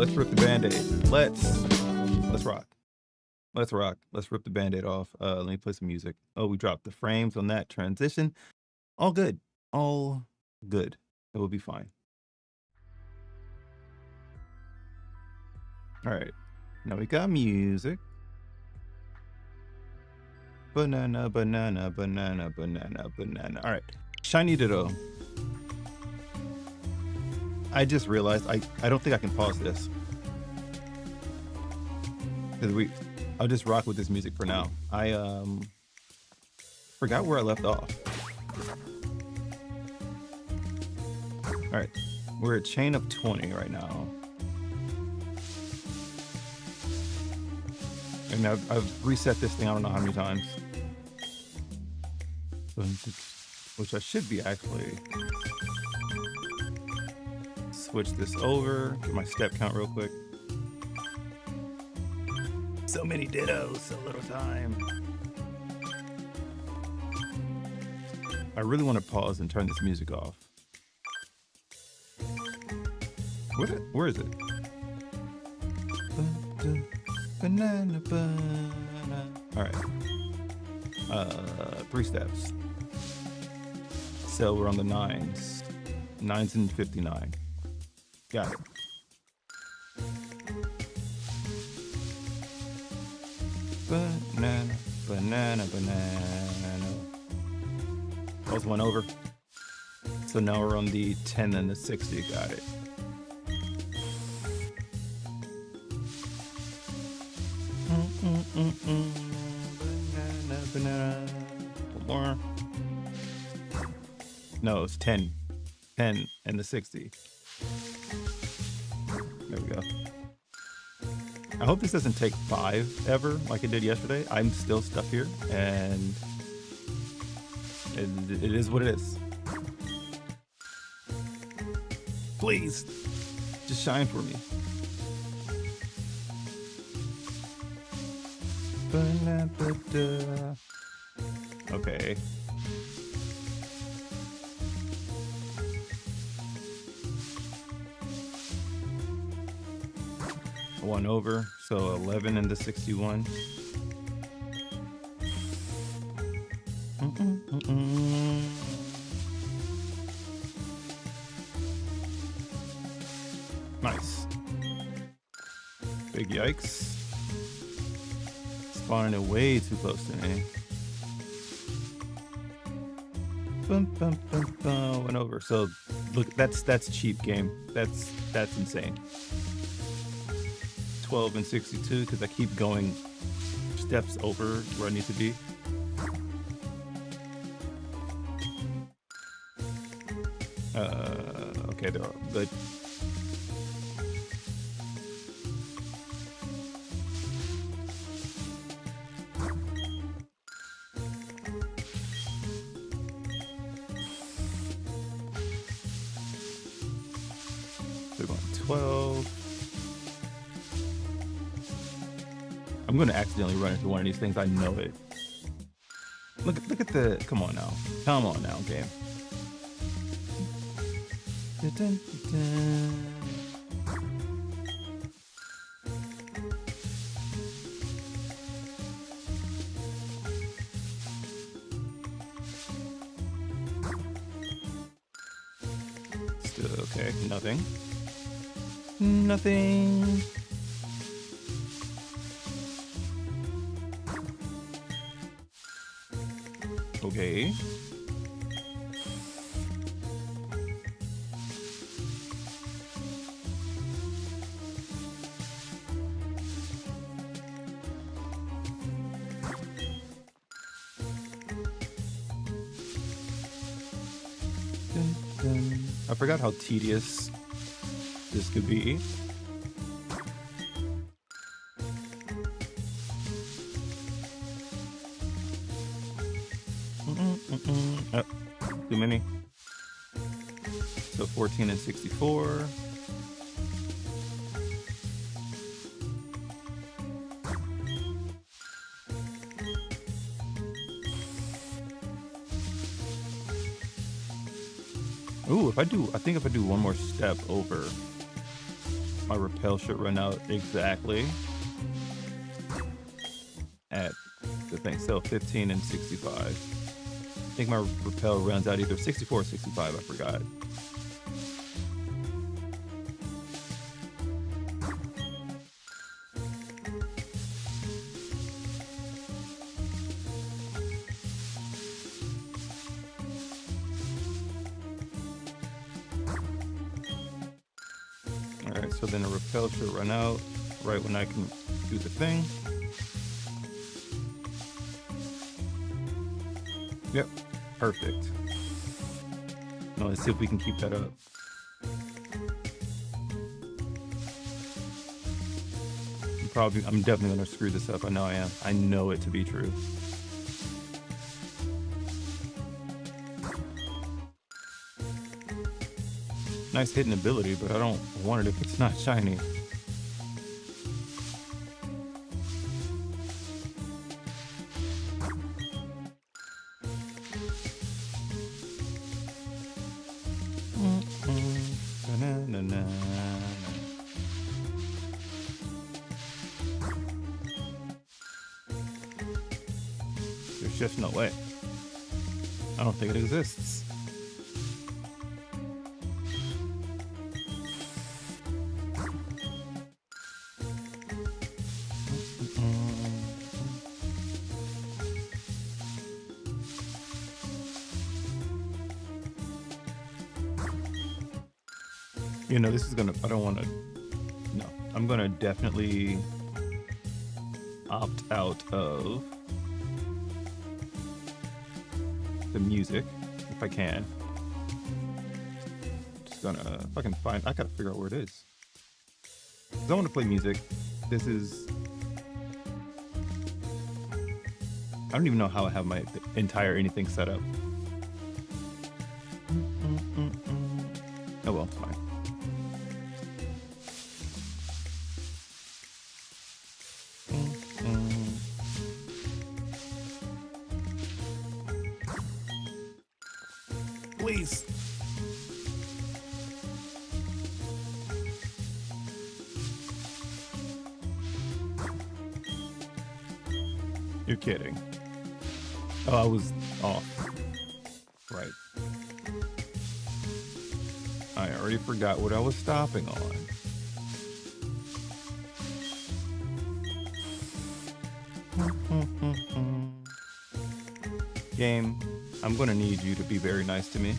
let's rip the Band-Aid. Let's rock. Let's rock. Let's rip the Band-Aid off. Let me play some music. Oh, we dropped the frames on that transition. All good. All good. It will be fine. All right. Now we got music. Banana, banana, banana, banana, banana. All right. Shiny Ditto. I just realized I don't think I can pause this. I'll just rock with this music for now. I forgot where I left off. All right, we're at chain of 20 right now. And I've reset this thing I don't know how many times. Which I should be actually. Switch this over, get my step count real quick. So many dittos, so little time. I really want to pause and turn this music off. Where is it? Banana, banana. All right. 3 steps. So we're on the 9s. 9s and 59. Got it. Banana, banana, banana. That was one over. So now we're on the 10 and the 60. Got it. Banana, banana. One more. No, it's 10. 10 and the 60. There we go. I hope this doesn't take 5 ever like it did yesterday. I'm still stuck here, and it is what it is. Please, just shine for me. Okay. One over, so 11 into 61. Nice. Big yikes. Spawning it way too close to me. Went over. So look, that's cheap game. That's insane. 12 and 62 because I keep going steps over where I need to be. Okay, they're all good. They're going 12. I'm going to accidentally run into one of these things. I know it. Look at the. Come on now. Come on now, game. Still okay. Nothing. Nothing. Okay. I forgot how tedious this could be. Oh, too many. So 14 and 64. Ooh, I think if I do one more step over, My repel should run out exactly at the thing. So 15 and 65. I think my repel runs out either 64 or 65. I forgot. All right, so then the repel should run out right when I can do the thing. Yep, perfect. Now let's see if we can keep that up. I'm definitely gonna screw this up. I know I am. I know it to be true. Nice hitting ability, but I don't want it if it's not shiny. There's just no way. I don't think it exists. You know, this is gonna, I don't want to, no, I'm gonna definitely opt out of the music if I can. Just gonna, if I can find, I gotta figure out where it is. 'Cause I want to play music. This is, I don't even know how I have my entire anything set up. Oh well, it's fine. Please. You're kidding. Oh, I was off. Right. I already forgot what I was stopping on. Game, I'm gonna need you to be very nice to me.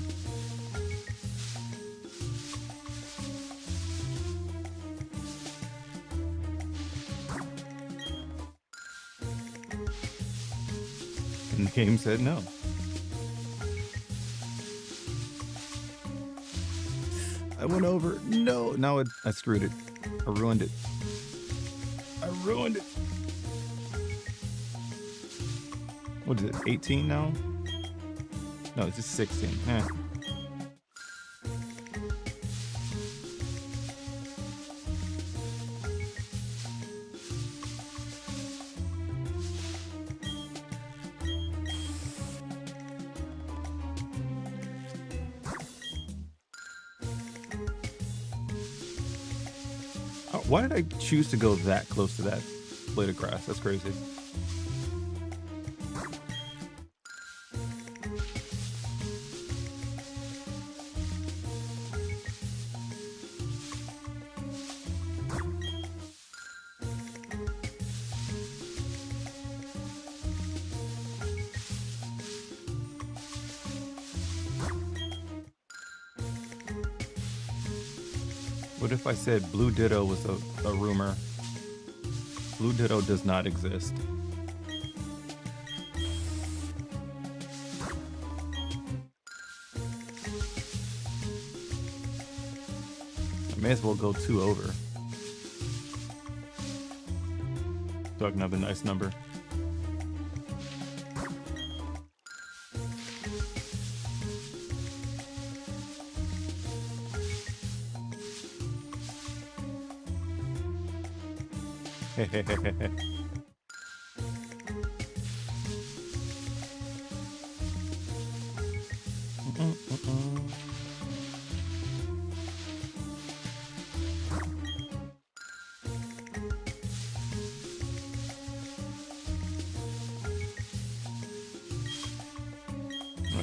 And the game said no. I went over. No, now I screwed it. I ruined it. I ruined it. What is it, 18 now? No, it's just 16. Eh. Oh, why did I choose to go that close to that blade of grass? That's crazy. What if I said Blue Ditto was a rumor? Blue Ditto does not exist. I may as well go 2 over, so I can have a nice number.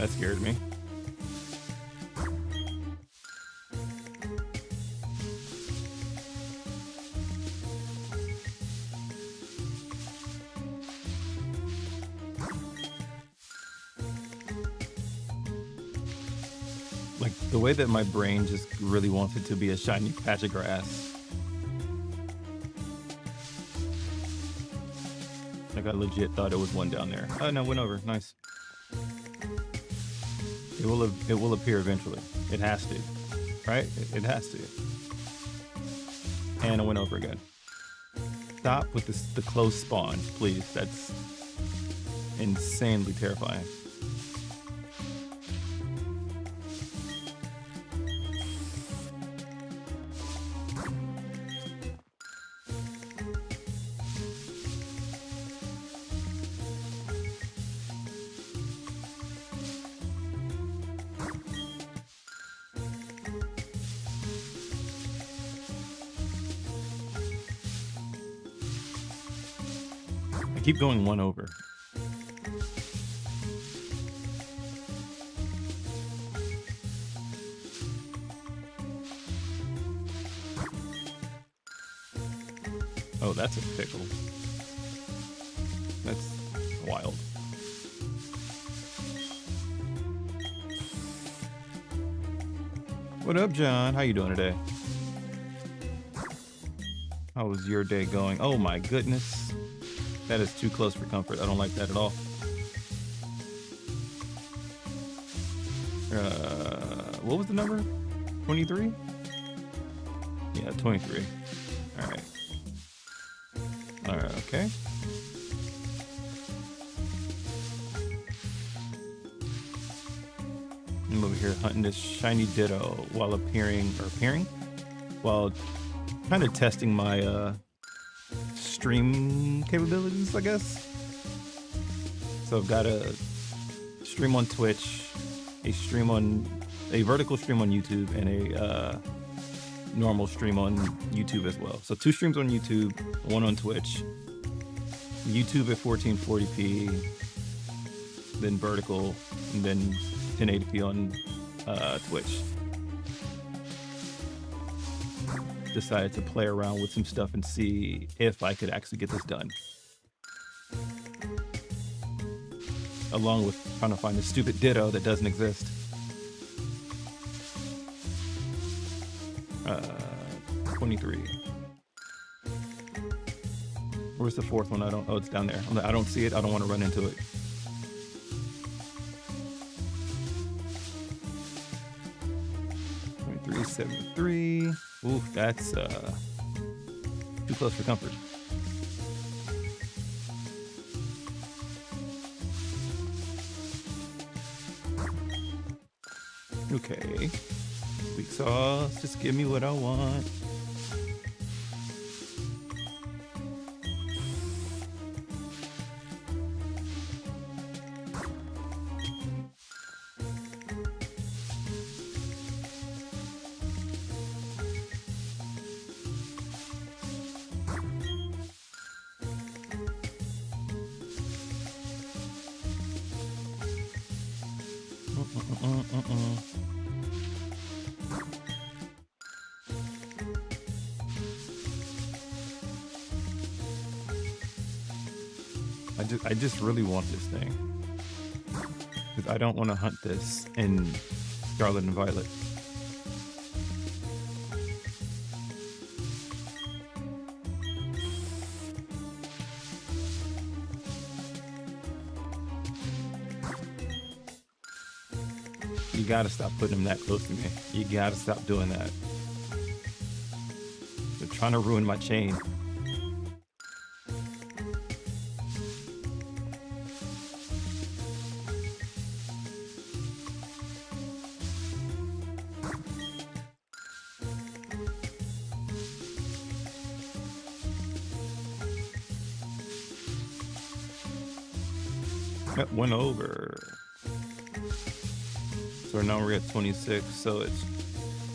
That scared me. Like the way that my brain just really wants it to be a shiny patch of grass. Like I legit thought it was one down there. Oh no, went over. Nice. It will appear eventually. It has to, right? It has to. And I went over again. Stop with the close spawn, please. That's insanely terrifying. I keep going one over. Oh, that's a pickle. That's wild. What up, John? How you doing today? How was your day going? Oh my goodness. That is too close for comfort. I don't like that at all. What was the number? 23? Yeah, 23. All right. All right, okay. I'm over here hunting this shiny ditto while while kind of testing my stream capabilities, I guess. So I've got a stream on Twitch, a vertical stream on YouTube, and a normal stream on YouTube as well. So 2 streams on YouTube, 1 on Twitch. YouTube at 1440p, then vertical, and then 1080p on Twitch. Decided to play around with some stuff and see if I could actually get this done. Along with trying to find a stupid ditto that doesn't exist. 23. Where's the 4th one? Oh, it's down there. I don't see it. I don't want to run into it. .373. Ooh, that's too close for comfort. Okay. Weak sauce, just give me what I want. I just really want this thing, because I don't want to hunt this in Scarlet and Violet. You gotta stop putting them that close to me. You gotta stop doing that. They're trying to ruin my chain. That went over. So now we're at 26, so it's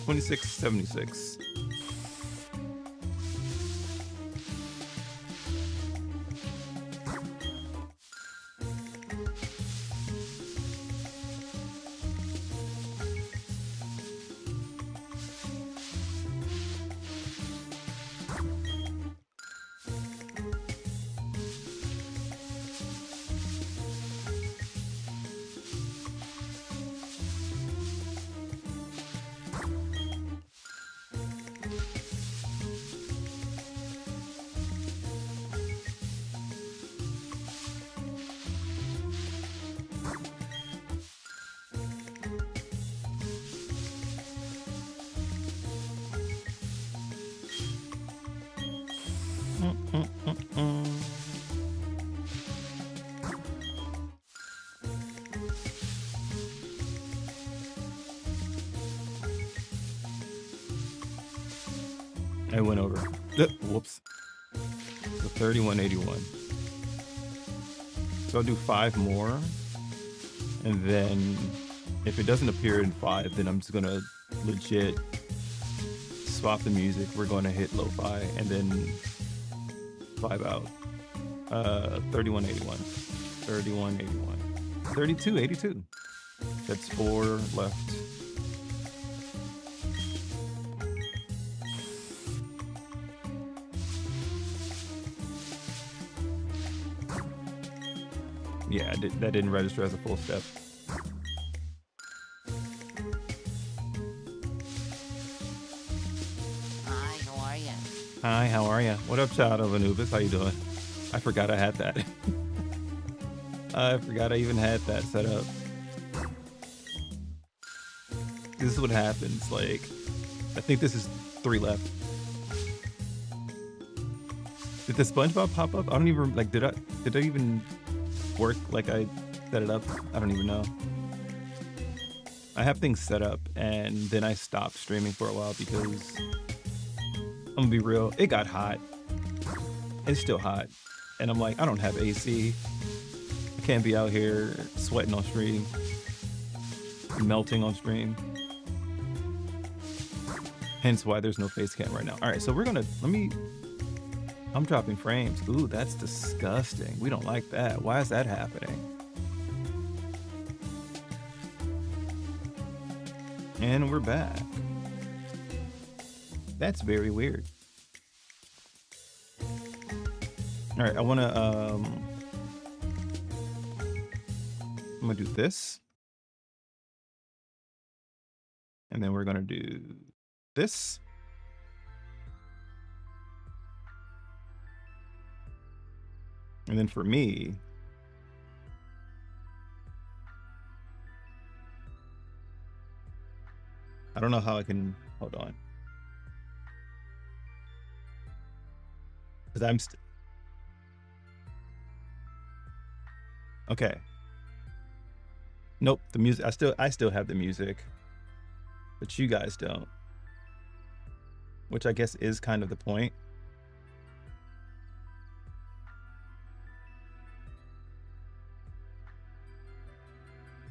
26.76. I went over. Whoops. So 3181. So I'll do 5 more. And then if it doesn't appear in 5, then I'm just gonna legit swap the music. We're gonna hit lo-fi and then 5 out. 3181. 3181. 3282. That's 4 left. Yeah, that didn't register as a full step. Hi, how are ya? Hi, how are ya? What up, child of Anubis? How you doing? I forgot I had that. I forgot I even had that set up. This is what happens. Like, I think this is 3 left. Did the SpongeBob pop up? I don't even like. Did I even work like I set it up? I don't even know. I have things set up and then I stopped streaming for a while because I'm gonna be real. It got hot. It's still hot, and I'm like, I don't have AC. I can't be out here sweating on stream, melting on stream. Hence why there's no face cam right now. All right, so we're gonna I'm dropping frames. Ooh, that's disgusting. We don't like that. Why is that happening? And we're back. That's very weird. All right, I'm gonna do this. And then we're gonna do this. And then for me, I don't know how I can, hold on. Cause I'm okay. Nope, the music, I still have the music, but you guys don't. Which I guess is kind of the point.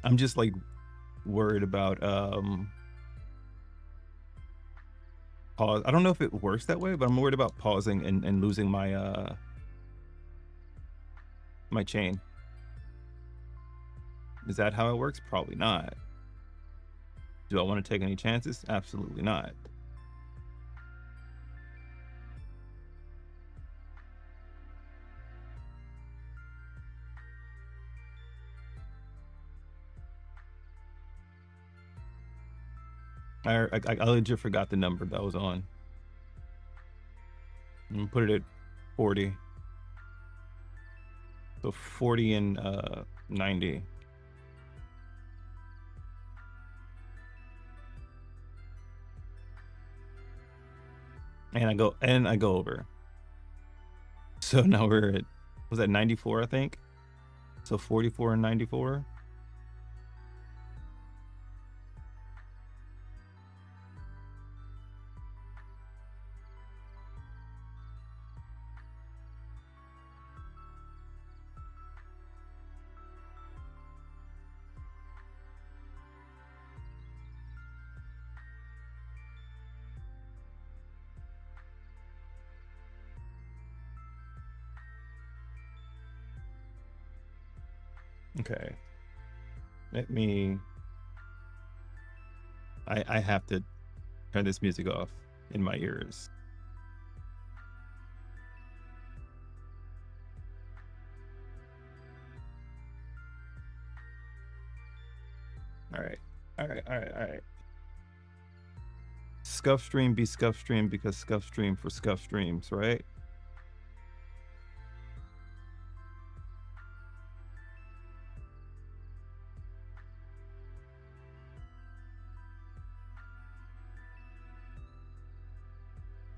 I'm just like worried about pause. I don't know if it works that way, but I'm worried about pausing and losing my my chain. Is that how it works? Probably not. Do I want to take any chances? Absolutely not. I legit forgot the number that was on. I'm gonna put it at 40. So 40 and 90. And I go over. So now we're at, was that 94, I think? So 44 and 94. Okay. Let me, I have to turn this music off in my ears. All right. All right. Scuff stream be scuff stream because scuff stream for scuff streams, right?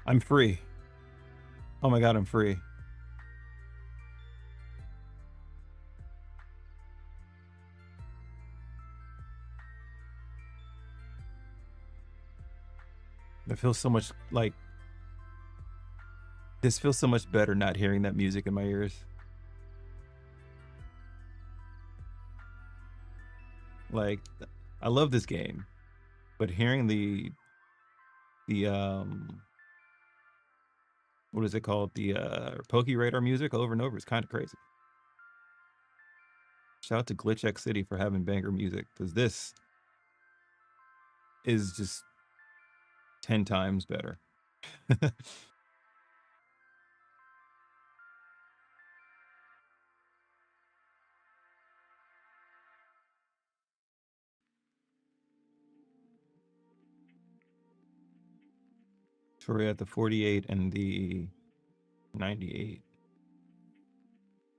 I'm free. Oh my god, I'm free. It feels so much like this feels so much better not hearing that music in my ears. Like, I love this game, but hearing the what is it called? The Poke Radar music over and over is kind of crazy. Shout out to Glitch X City for having banger music, because this is just 10 times better. So we're at the 48 and the 98.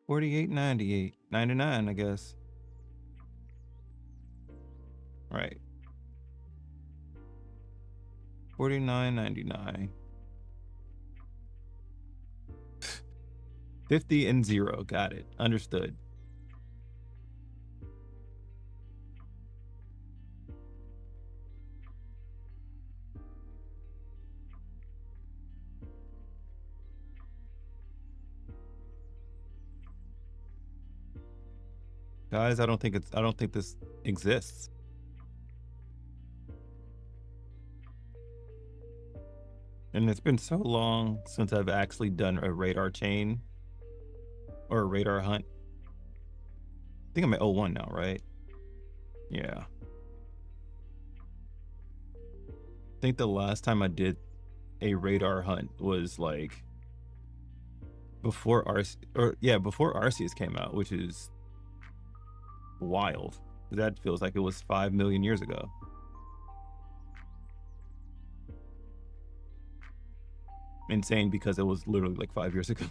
48, 98, 99, I guess. Right. 49, 99. 50 and 0. Got it. Understood. Guys, I don't think this exists. And it's been so long since I've actually done a radar chain or a radar hunt. I think I'm at 01 now, right? Yeah. I think the last time I did a radar hunt was like before Arceus came out, which is wild. That feels like it was 5 million years ago. Insane, because it was literally like 5 years ago.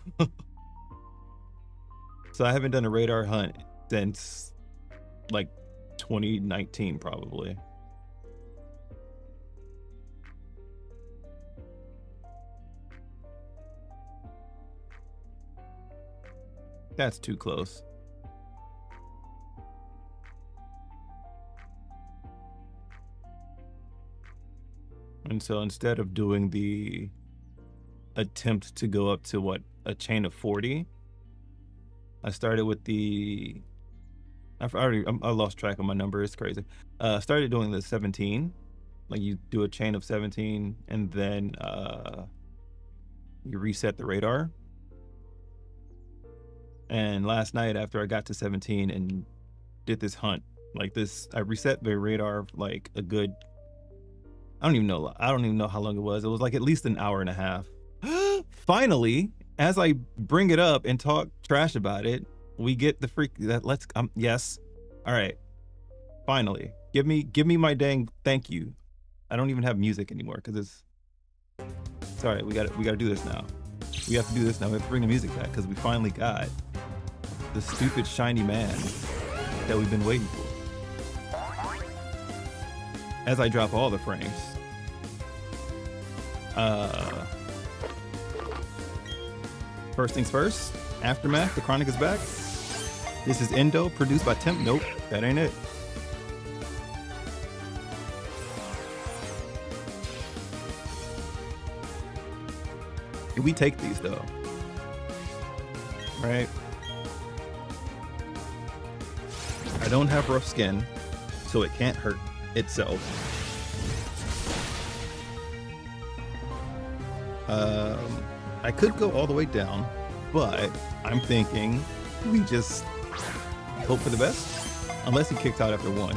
So I haven't done a radar hunt since like 2019 probably. That's too close. And so instead of doing the attempt to go up to a chain of 40, I started with the I lost track of my number. It's crazy. Started doing the 17. Like, you do a chain of 17 and then you reset the radar. And last night, after I got to 17 and did this hunt like this, I reset the radar like a good, I don't even know how long it was. It was like at least an hour and a half. Finally, as I bring it up and talk trash about it, we get the freak that yes. All right. Finally, give me my dang thank you. I don't even have music anymore because it's sorry. We got to do this now. We have to do this now. We have to bring the music back because we finally got the stupid shiny man that we've been waiting for. As I drop all the frames. First things first, Aftermath, the Chronic is back. This is Endo, produced by Temp. Nope, that ain't it. We take these though, right? I don't have rough skin, so it can't hurt itself. I could go all the way down, but I'm thinking we just hope for the best, unless he kicked out after one.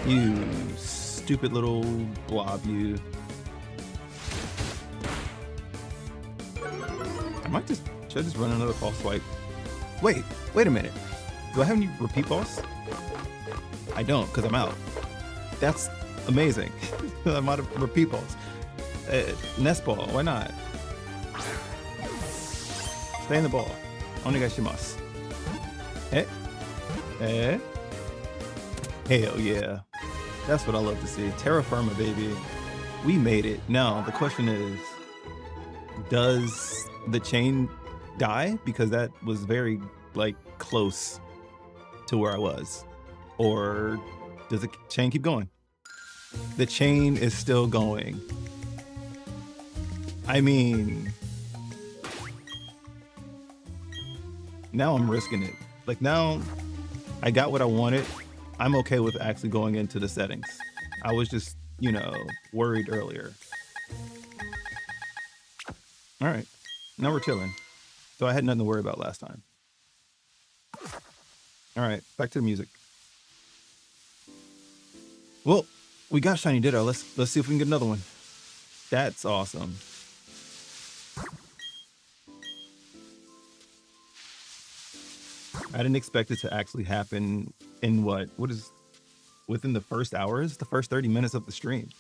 You stupid little blob, you. Should I just run another false swipe? Wait a minute. Do I have any repeat balls? I don't, because I'm out. That's amazing. I'm out of repeat balls. Nest ball, why not? Stay in the ball. Onegaishimasu. Hell yeah. That's what I love to see. Terra Firma, baby. We made it. Now, the question is, does the chain die? Because that was very like close to where I was. Or does the chain keep going? The chain is still going. I mean, now I'm risking it. Like now I got what I wanted. I'm okay with actually going into the settings. I was just, you know, worried earlier. All right, now we're chilling. So I had nothing to worry about last time. All right, back to the music. Well, we got Shiny Ditto. Let's see if we can get another one. That's awesome. I didn't expect it to actually happen in what is within the first hours, the first 30 minutes of the stream.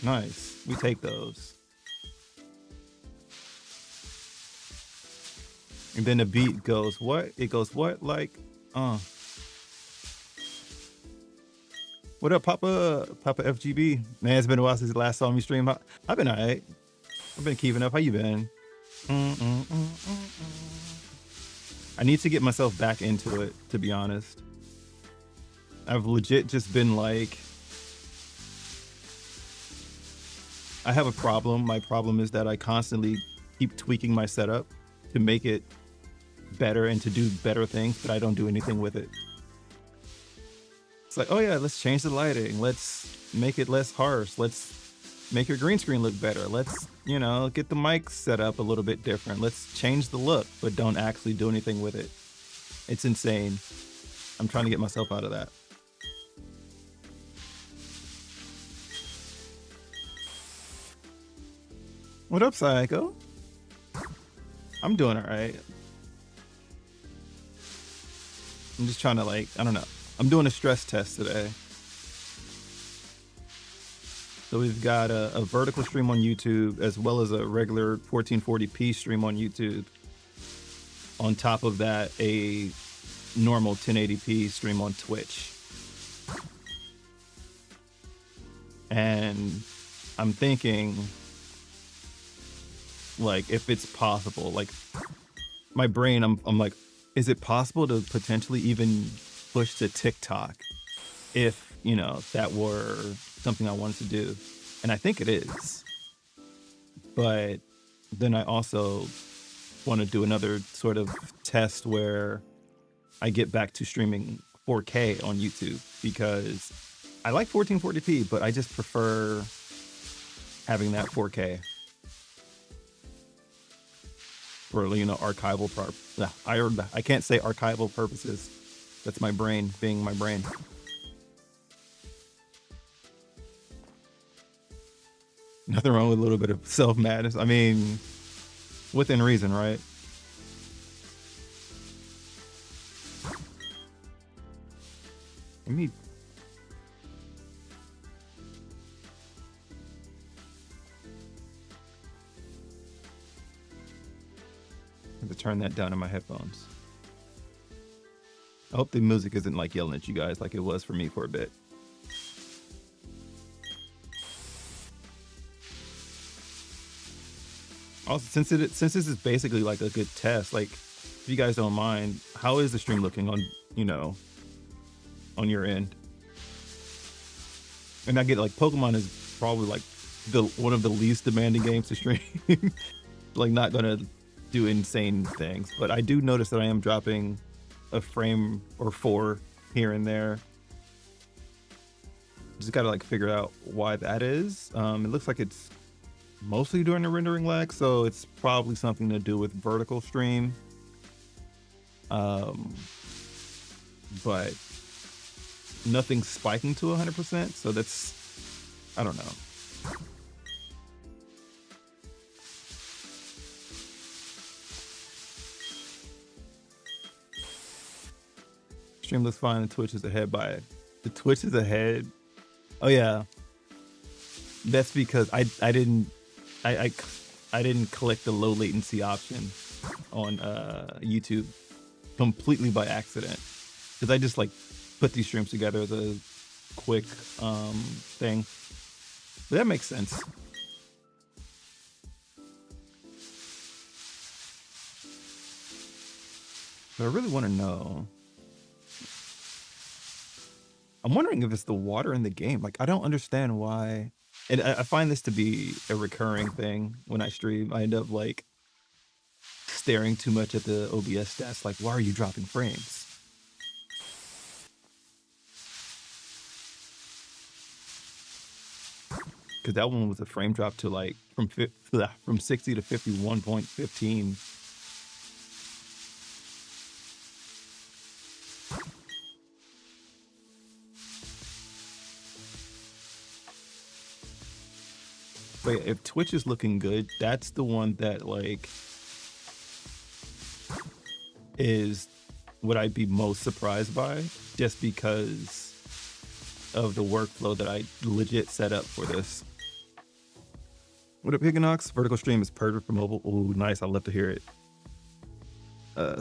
Nice. We take those. And then the beat goes what? It goes what? Like, What up, Papa FGB? Man, it's been a while since you last saw me stream. I've been all right. I've been keeping up. How you been? I need to get myself back into it, to be honest. I've legit just been like, I have a problem. My problem is that I constantly keep tweaking my setup to make it better and to do better things, but I don't do anything with it. It's like, oh yeah, let's change the lighting. Let's make it less harsh. Let's make your green screen look better. Let's, you know, get the mic set up a little bit different. Let's change the look, but don't actually do anything with it. It's insane. I'm trying to get myself out of that. What up, Psycho? I'm doing all right. I'm just trying to like, I don't know. I'm doing a stress test today. So we've got a vertical stream on YouTube as well as a regular 1440p stream on YouTube. On top of that, a normal 1080p stream on Twitch. And I'm thinking, like, if it's possible, like my brain, I'm like, is it possible to potentially even push to TikTok if, you know, that were something I wanted to do? And I think it is. But then I also want to do another sort of test where I get back to streaming 4K on YouTube, because I like 1440p, but I just prefer having that 4K for, you know, archival I can't say archival purposes. That's my brain being my brain. Nothing wrong with a little bit of self-madness. I mean, within reason, right? Let me... I have to turn that down in my headphones. I hope the music isn't like yelling at you guys like it was for me for a bit. Also, since this is basically like a good test, like, if you guys don't mind, how is the stream looking on, you know, on your end? And I get, like, Pokemon is probably like one of the least demanding games to stream. Like, not gonna do insane things, but I do notice that I am dropping a frame or 4 here and there. Just gotta like figure out why that is. It looks like it's mostly during the rendering lag, so it's probably something to do with vertical stream. But nothing spiking to 100%, so that's, I don't know. Stream looks fine, the Twitch is ahead by the Twitch is ahead. Oh yeah. That's because I didn't click the low latency option on YouTube completely by accident, because I just like put these streams together as a quick thing. But that makes sense. But I really want to know. I'm wondering if it's the water in the game. Like, I don't understand why. And I find this to be a recurring thing when I stream. I end up like staring too much at the OBS stats. Like, why are you dropping frames? Because that one was a frame drop to like from 60 to 51.15. Wait, if Twitch is looking good, that's the one that like is what I'd be most surprised by, just because of the workflow that I legit set up for this. What up, Higanox? Vertical stream is perfect for mobile. Ooh, nice. I'd love to hear it.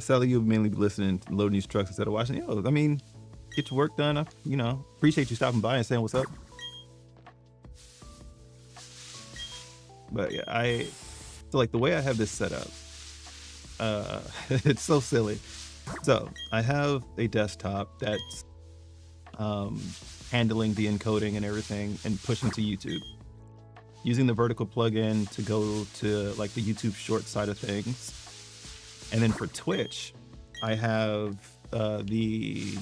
Sally, you'll mainly be listening, loading these trucks instead of watching. Yo, I mean, get your work done. You know, appreciate you stopping by and saying what's up. But yeah, so like the way I have this set up, it's so silly. So I have a desktop that's handling the encoding and everything and pushing to YouTube. Using the vertical plugin to go to like the YouTube short side of things. And then for Twitch, I have the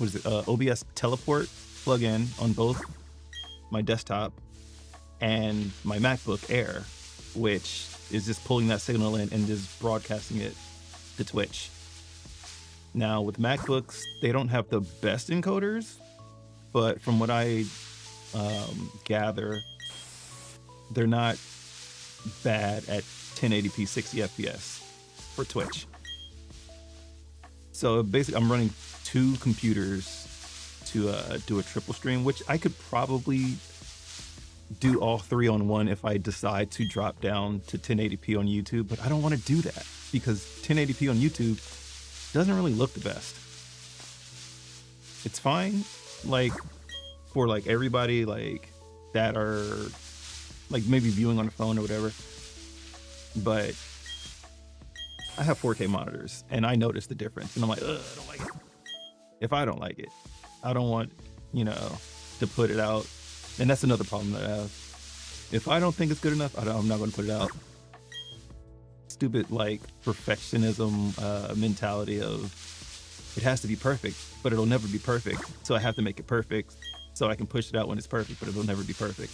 OBS teleport plugin on both my desktop and my MacBook Air, which is just pulling that signal in and just broadcasting it to Twitch. Now with MacBooks, they don't have the best encoders, but from what I gather, they're not bad at 1080p 60 FPS for Twitch. So basically I'm running 2 computers to do a triple stream, which I could probably do all 3 on one if I decide to drop down to 1080p on YouTube, but I don't want to do that because 1080p on YouTube doesn't really look the best. It's fine, like for like everybody like that are like maybe viewing on the phone or whatever, but I have 4K monitors and I notice the difference and I'm like, ugh, I don't like it. If I don't like it, I don't want, you know, to put it out. And that's another problem that I have. If I don't think it's good enough, I'm not going to put it out. Stupid like perfectionism mentality of it has to be perfect, but it'll never be perfect. So I have to make it perfect so I can push it out when it's perfect, but it'll never be perfect.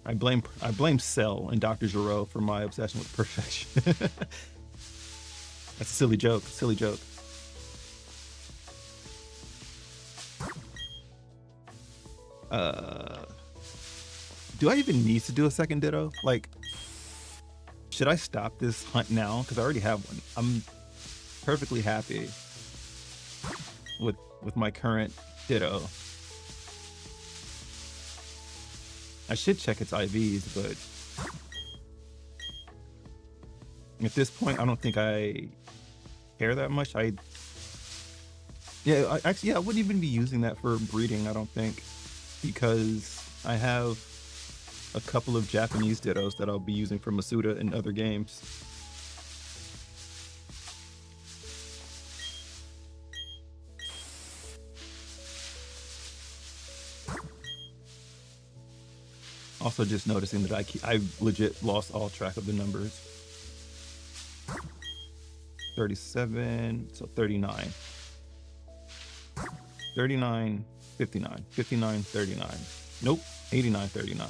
I blame Cell and Dr. Giro for my obsession with perfection. That's a silly joke. Silly joke. Do I even need to do a second ditto? Like, should I stop this hunt now? Because I already have one. I'm perfectly happy with my current ditto. I should check its IVs, but at this point, I don't think I care that much. I wouldn't even be using that for breeding, I don't think, because I have a couple of Japanese dittos that I'll be using for Masuda in other games. Also just noticing that I legit lost all track of the numbers. 37, so 39. 39, 59, 59, 39. Nope, 89, 39.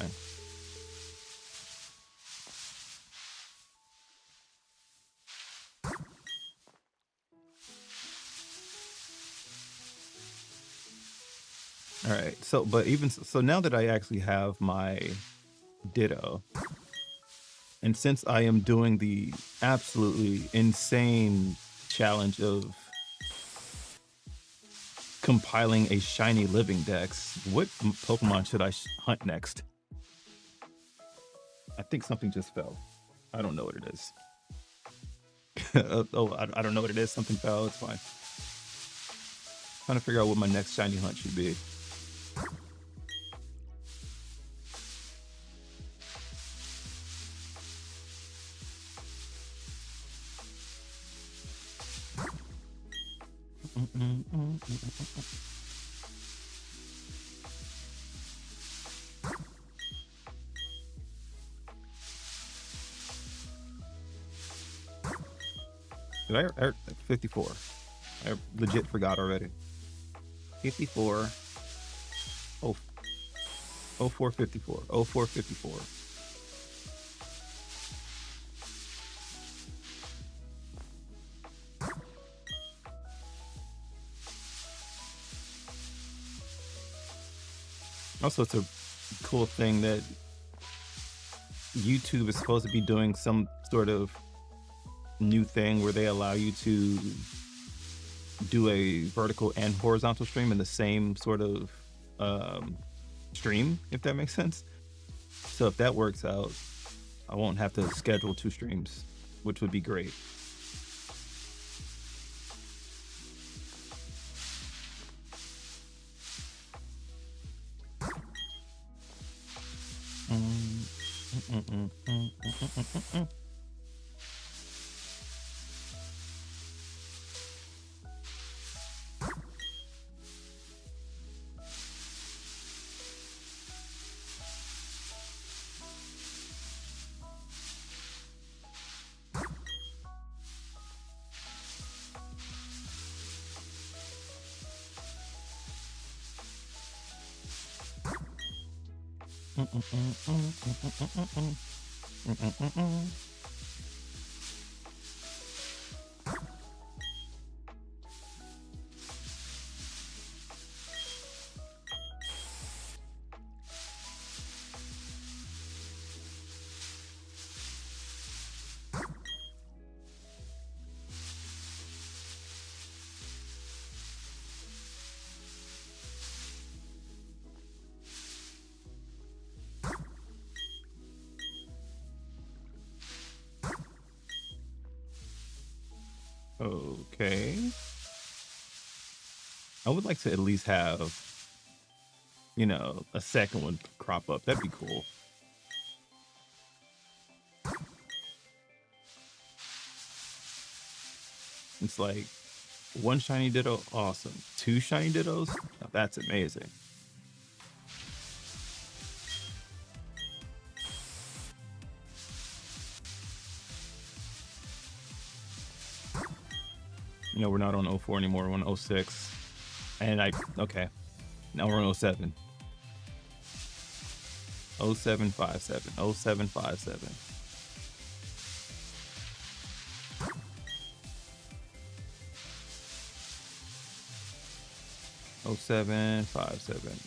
All right, so so now that I actually have my ditto, and since I am doing the absolutely insane challenge of compiling a shiny living dex, what Pokemon should I hunt next? I think something just fell. I don't know what it is. I don't know what it is. Something fell. It's fine. Trying to figure out what my next shiny hunt should be. Did I 54? I legit forgot already. 54. Oh, 0454. 0454. Also, it's a cool thing that YouTube is supposed to be doing some sort of new thing where they allow you to do a vertical and horizontal stream in the same sort of stream, if that makes sense. So if that works out, I won't have to schedule 2 streams, which would be great. Okay. I would like to at least have, you know, a second one crop up. That'd be cool. It's like 1 shiny ditto, awesome. 2 shiny dittos, now that's amazing. You know, we're not on 04 anymore, we're on 06. And okay, now we're on 07. 0757, 0757. Oh, 0757.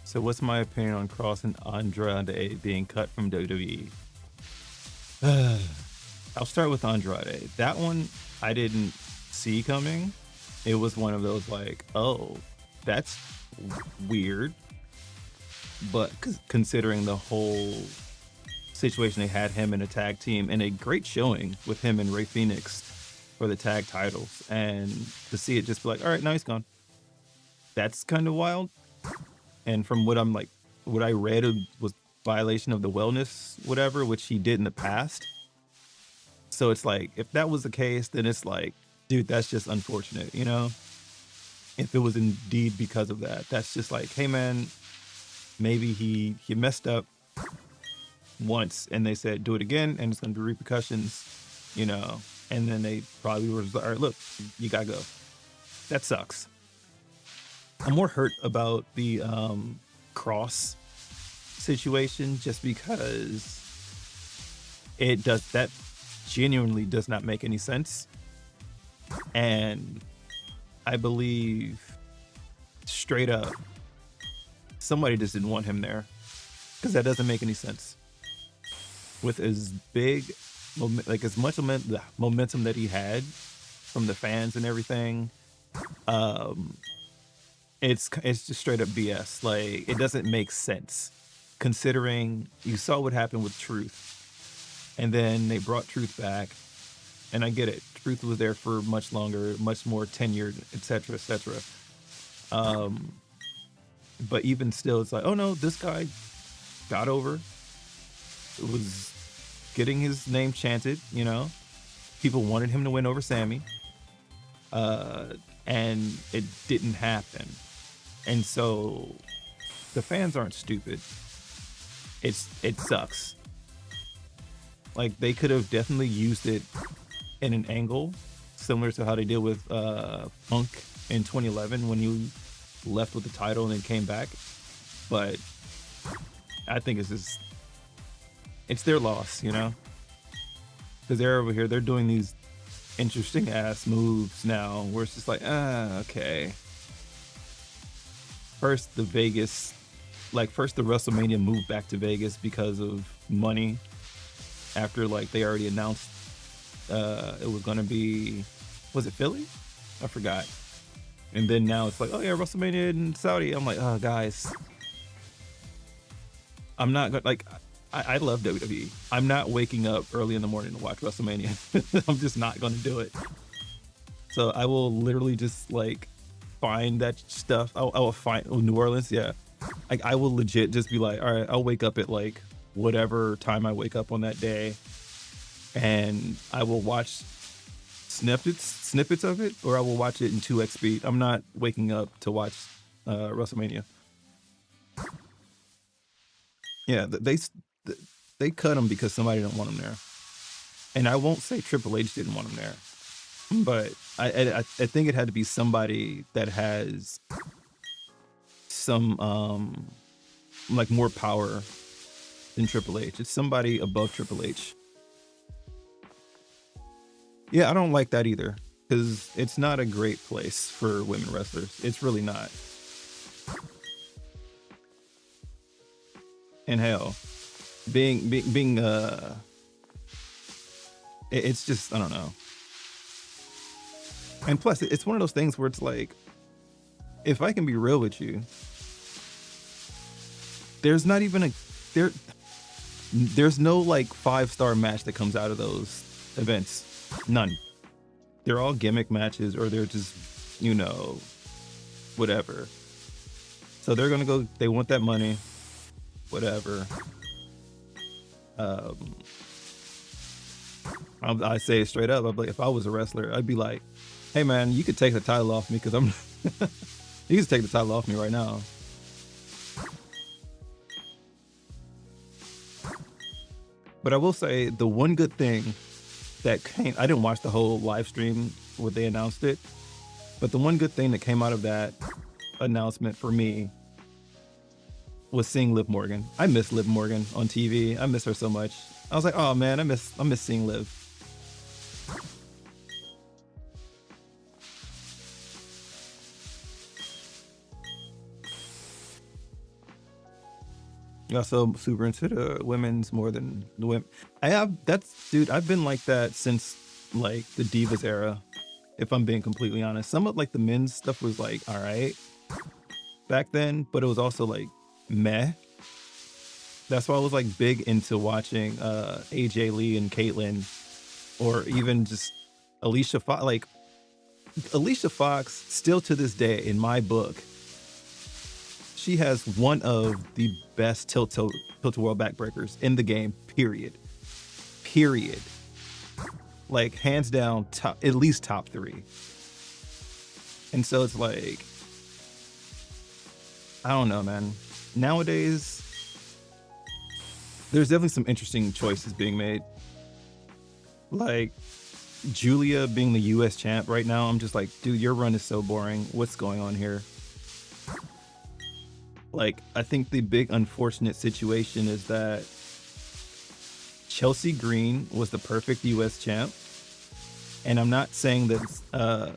So what's my opinion on Cross and Andrade being cut from WWE? I'll start with Andrade. That one I didn't see coming. It was one of those like, oh, that's weird. But considering the whole situation, they had him in a tag team and a great showing with him and Rey Fenix for the tag titles, and to see it just be like, all right, now he's gone. That's kind of wild. And from what I read was violation of the wellness, whatever, which he did in the past. So it's like, if that was the case, then it's like, dude, that's just unfortunate, you know? If it was indeed because of that, that's just like, hey man, maybe he messed up once and they said, do it again and it's gonna be repercussions, you know? And then they probably were just like, all right, look, you gotta go. That sucks. I'm more hurt about the Cross situation just because that genuinely does not make any sense. And I believe straight up somebody just didn't want him there, because that doesn't make any sense. With as big, like as much momentum that he had from the fans and everything, it's just straight up BS. Like, it doesn't make sense considering you saw what happened with Truth, and then they brought Truth back, and I get it. Truth was there for much longer, much more tenured, etc., etc. But even still, it's like, oh no, this guy got over. It was getting his name chanted, you know. People wanted him to win over Sammy. And it didn't happen. And so the fans aren't stupid. It sucks. Like, they could have definitely used it in an angle similar to how they did with Punk in 2011 when he left with the title and then came back. But I think it's their loss, you know, because they're over here, they're doing these interesting ass moves now where it's just like, okay. First the WrestleMania moved back to Vegas because of money after like they already announced it was gonna be, was it Philly? I forgot. And then now it's like, oh yeah, WrestleMania in Saudi. I'm like, oh guys, I'm not gonna, like, I love WWE. I'm not waking up early in the morning to watch WrestleMania. I'm just not gonna do it. So I will literally just like find that stuff. I will find New Orleans, yeah. Like, I will legit just be like, all right, I'll wake up at like whatever time I wake up on that day, and I will watch snippets of it, or I will watch it in 2x speed. I'm not waking up to watch WrestleMania. Yeah, they cut him because somebody didn't want him there, and I won't say Triple H didn't want him there, but I think it had to be somebody that has some like more power than Triple H. It's somebody above Triple H. Yeah, I don't like that either, because it's not a great place for women wrestlers. It's really not. And hell, it's just, I don't know. And plus, it's one of those things where it's like, if I can be real with you, there's not even there's no like 5-star match that comes out of those events. None. They're all gimmick matches, or they're just, you know, whatever. So they're gonna go, they want that money, whatever. I say it straight up. I'd be like, if I was a wrestler, I'd be like, hey man, you could take the title off me, because I'm you can take the title off me right now. But I will say the one good thing that came, I didn't watch the whole live stream where they announced it, but the one good thing that came out of that announcement for me was seeing Liv Morgan. I miss Liv Morgan on TV. I miss her so much. I was like, oh man, I miss seeing Liv. You're also super into the women's more than the women. Dude, I've been like that since like the Divas era, if I'm being completely honest. Some of like the men's stuff was like, all right back then, but it was also like meh. That's why I was like big into watching AJ Lee and Caitlyn, or even just Alicia Fox. Like, Alicia Fox, still to this day in my book, she has one of the best tilt-a-whirl backbreakers in the game, period. Like, hands down, at least top 3. And so it's like, I don't know, man. Nowadays, there's definitely some interesting choices being made. Like, Julia being the US champ right now, I'm just like, dude, your run is so boring. What's going on here? Like, I think the big unfortunate situation is that Chelsea Green was the perfect US champ. And I'm not saying that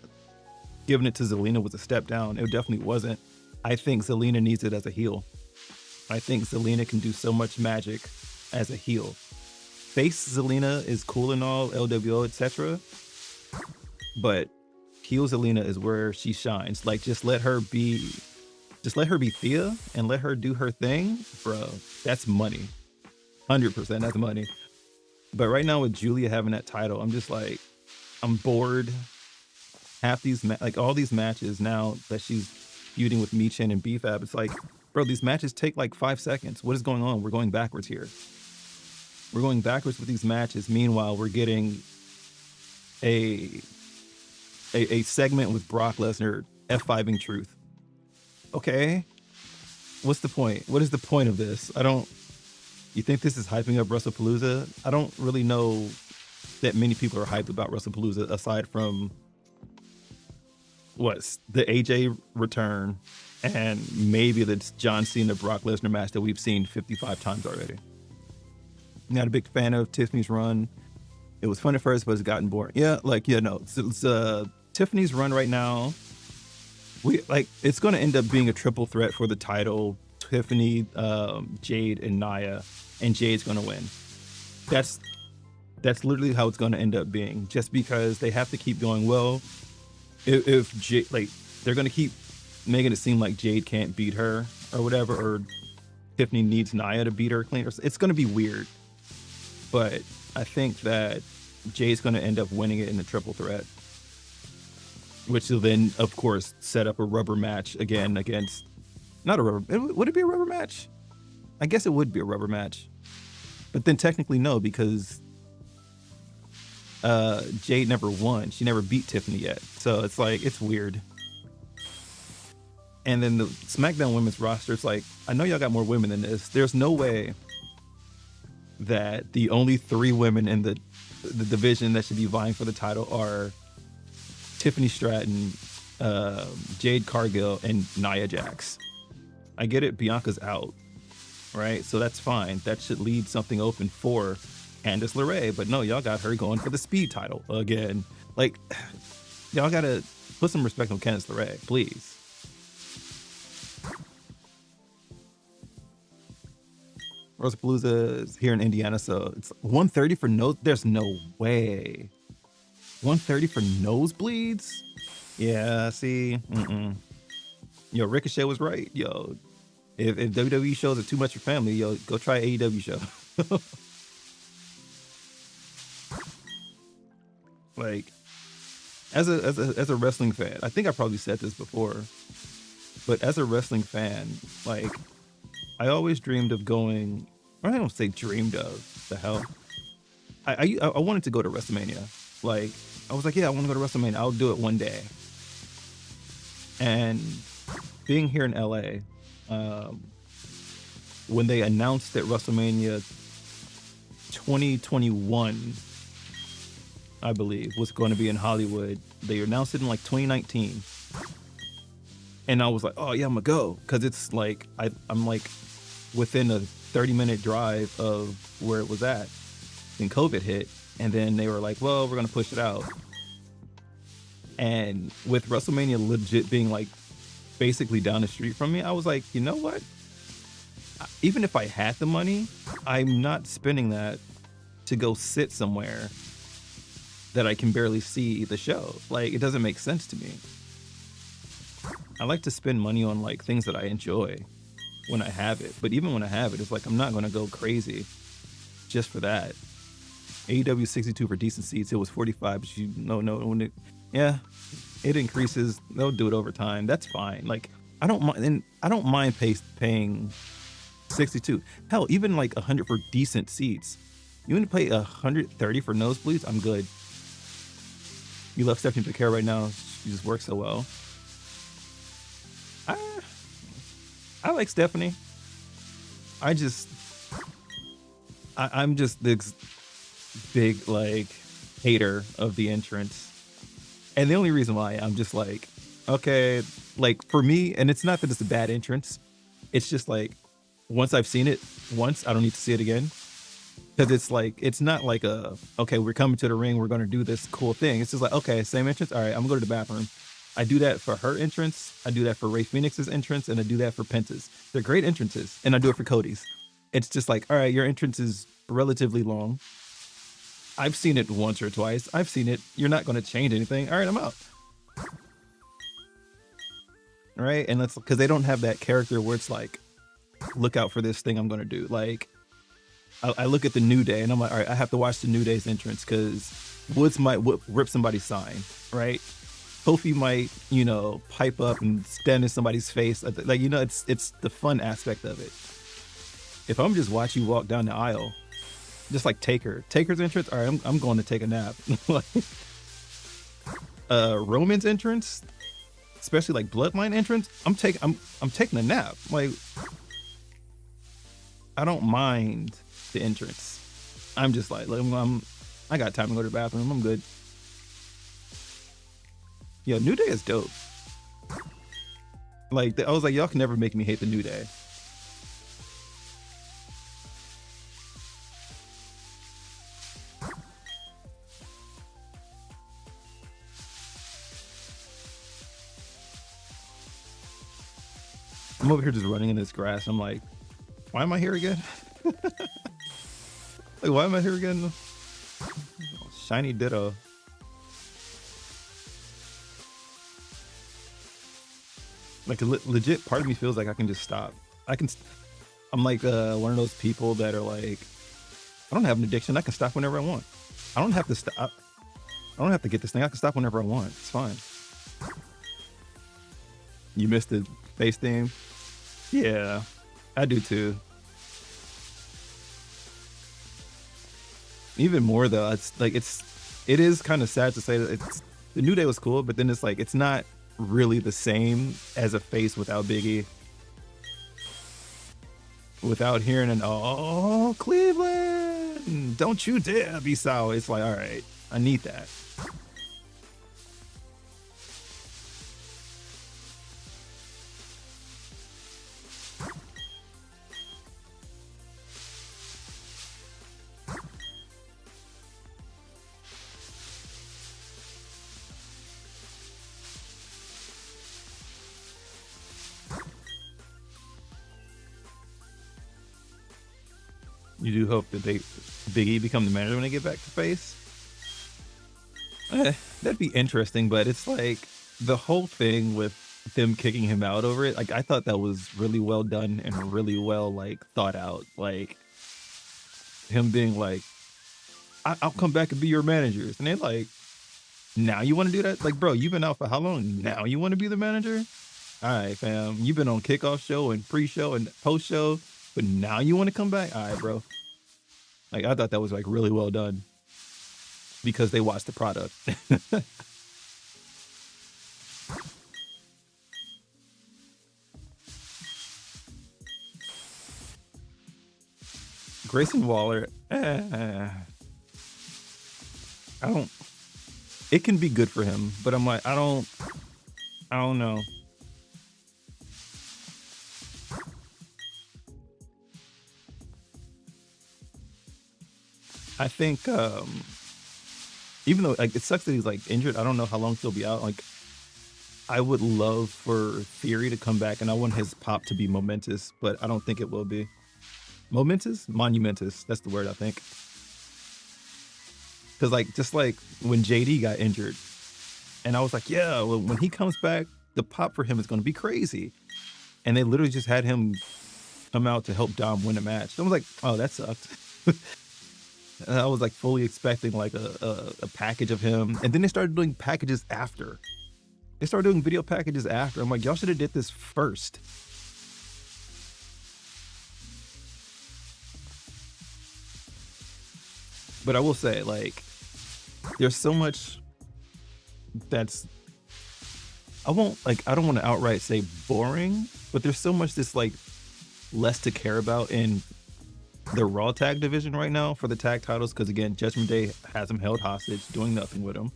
giving it to Zelina was a step down. It definitely wasn't. I think Zelina needs it as a heel. I think Zelina can do so much magic as a heel. Face Zelina is cool and all, LWO, etc. But heel Zelina is where she shines. Like, just let her be Thea and let her do her thing, bro. That's money. 100%, that's money. But right now with Julia having that title, I'm just like, I'm bored. Half these, all these matches now that she's feuding with Michin and BFAB, it's like, bro, these matches take like 5 seconds. What is going on? We're going backwards here. We're going backwards with these matches. Meanwhile, we're getting a segment with Brock Lesnar F5ing Truth. Okay, what's the point? What is the point of this? You think this is hyping up WrestlePalooza? I don't really know that many people are hyped about WrestlePalooza aside from the AJ return and maybe the John Cena Brock Lesnar match that we've seen 55 times already. Not a big fan of Tiffany's run. It was fun at first, but it's gotten boring. Yeah, it's Tiffany's run right now. It's going to end up being a triple threat for the title. Tiffany, Jade, and Nia, and Jade's going to win. That's literally how it's going to end up being. Just because they have to keep going. Well, if Jade, they're going to keep making it seem like Jade can't beat her or whatever, or Tiffany needs Nia to beat her clean. It's going to be weird. But I think that Jade's going to end up winning it in a triple threat, which will then, of course, set up a rubber match again against, not a rubber, would it be a rubber match? I guess it would be a rubber match. But then technically no, because Jade never won. She never beat Tiffany yet. So it's weird. And then the SmackDown women's roster, it's like, I know y'all got more women than this. There's no way that the only 3 women in the division that should be vying for the title are Tiffany Stratton, Jade Cargill, and Nia Jax. I get it, Bianca's out, right? So that's fine. That should leave something open for Candice LeRae. But no, y'all got her going for the speed title again. Y'all gotta put some respect on Candice LeRae, please. WrestlePalooza is here in Indiana, so it's 130 for no. There's no way. 130 for nosebleeds? Yeah, see, Yo, Ricochet was right. Yo, if WWE shows are too much for family, yo, go try AEW show. As a wrestling fan, I think I probably said this before, but as a wrestling fan, I always dreamed of going, or I don't say dreamed of, the hell. I wanted to go to WrestleMania. I was like, yeah, I want to go to WrestleMania. I'll do it one day. And being here in LA, when they announced that WrestleMania 2021, I believe, was going to be in Hollywood, they announced it in 2019. And I was like, oh yeah, I'm gonna go. Cause it's I'm within a 30-minute drive of where it was at. Then COVID hit. And then they were like, well, we're gonna push it out. And with WrestleMania legit being basically down the street from me, I was like, you know what? Even if I had the money, I'm not spending that to go sit somewhere that I can barely see the show. It doesn't make sense to me. I like to spend money on things that I enjoy when I have it. But even when I have it, it's I'm not gonna go crazy just for that. AEW 62 for decent seats. It was 45, but it increases. They'll do it over time. That's fine. I don't mind, and I don't mind paying 62. Hell, even 100 for decent seats. You want to pay 130 for nosebleeds? I'm good. You love Stephanie Becerra right now. She just works so well. I like Stephanie. I'm just the big hater of the entrance, and the only reason why I'm just okay, for me, and it's not that it's a bad entrance, it's just once I've seen it once, I don't need to see it again, because it's not okay, we're coming to the ring, we're gonna do this cool thing. It's just okay, same entrance, all right, I'm gonna go to the bathroom. I do that for her entrance, I do that for Rey Fenix's entrance, and I do that for Penta's. They're great entrances, and I do it for Cody's. It's just all right, your entrance is relatively long. I've seen it once or twice. I've seen it. You're not going to change anything. All right, I'm out. All right, and that's because they don't have that character where it's look out for this thing I'm going to do. I look at the New Day, and I'm all right, I have to watch the New Day's entrance because Woods might rip somebody's sign, right? Kofi might, pipe up and stand in somebody's face. It's the fun aspect of it. If I'm just watching you walk down the aisle, Just like Taker's entrance. All right, I'm going to take a nap. Like, Roman's entrance, especially like Bloodline entrance. I'm taking a nap. Like, I don't mind the entrance. I'm just like, I got time to go to the bathroom. I'm good. Yeah, New Day is dope. Like, I was like, y'all can never make me hate the New Day. I'm over here just running in this grass. I'm like, why am I here again? Like, why am I here again? Shiny ditto. Like, legit part of me feels like I can just stop. I'm like one of those people that are like, I don't have an addiction. I can stop whenever I want. I don't have to stop. I don't have to get this thing. I can stop whenever I want. It's fine. You missed the face theme? Yeah, I do too. Even more though, it is kind of sad to say that the New Day was cool, but then it's like, it's not really the same as a face without Biggie. Without hearing an, oh, Cleveland, don't you dare be sour. It's like, all right, I need that. You do hope that Big E become the manager when they get back to face. That'd be interesting, but it's like the whole thing with them kicking him out over it. Like, I thought that was really well done and really well like thought out. Like, him being like, I'll come back and be your managers, and they're like, now you want to do that? Like, bro, you've been out for how long? Now you want to be the manager? All right, fam. You've been on kickoff show and pre-show and post-show, but now you want to come back? All right, bro. Like, I thought that was like really well done because they watched the product. Grayson Waller, I don't. It can be good for him, but I'm like, I don't know. I think even though like it sucks that he's like injured, I don't know how long he'll be out. Like, I would love for Theory to come back, and I want his pop to be momentous, but I don't think it will be. Momentous? Monumentous. That's the word, I think. Because like, just like when JD got injured, and I was like, yeah, well, when he comes back, the pop for him is going to be crazy. And they literally just had him come out to help Dom win a match. So I was like, oh, that sucked. And I was like fully expecting like a package of him. And then they started doing packages after. They started doing video packages after. I'm like, y'all should have did this first. But I will say, like, there's so much that's, I don't want to outright say boring, but there's so much that's like less to care about in the Raw tag division right now for the tag titles. Because again, Judgment Day has them held hostage, doing nothing with them.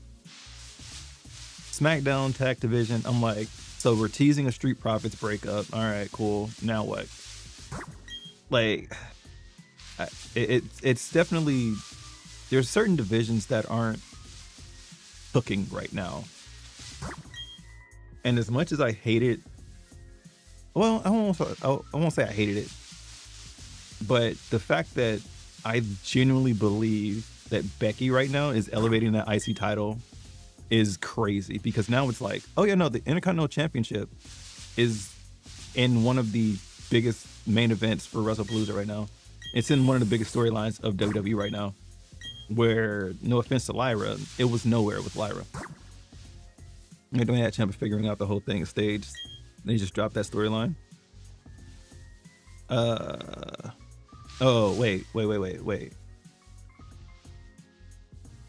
SmackDown tag division, I'm like, so we're teasing a Street Profits breakup. All right, cool. Now what? Like, it's definitely, there's certain divisions that aren't cooking right now. And as much as I hate it, well, I won't say I hated it, but the fact that I genuinely believe that Becky right now is elevating that IC title is crazy, because now it's like, oh yeah, no, the Intercontinental Championship is in one of the biggest main events for WrestlePalooza right now. It's in one of the biggest storylines of WWE right now, where, no offense to Lyra, it was nowhere with Lyra. They don't have a chance of figuring out the whole thing staged. They just dropped that storyline. Oh, wait.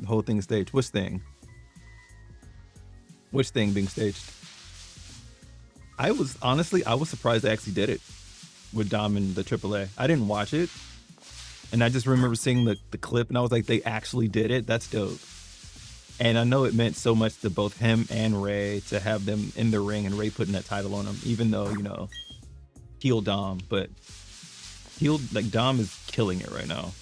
The whole thing is staged. Which thing? Which thing being staged? I was surprised they actually did it with Dom and the AAA. I didn't watch it, and I just remember seeing the clip, and I was like, they actually did it. That's dope. And I know it meant so much to both him and Ray to have them in the ring and Ray putting that title on him, even though, you know, heel Dom, but like Dom is killing it right now.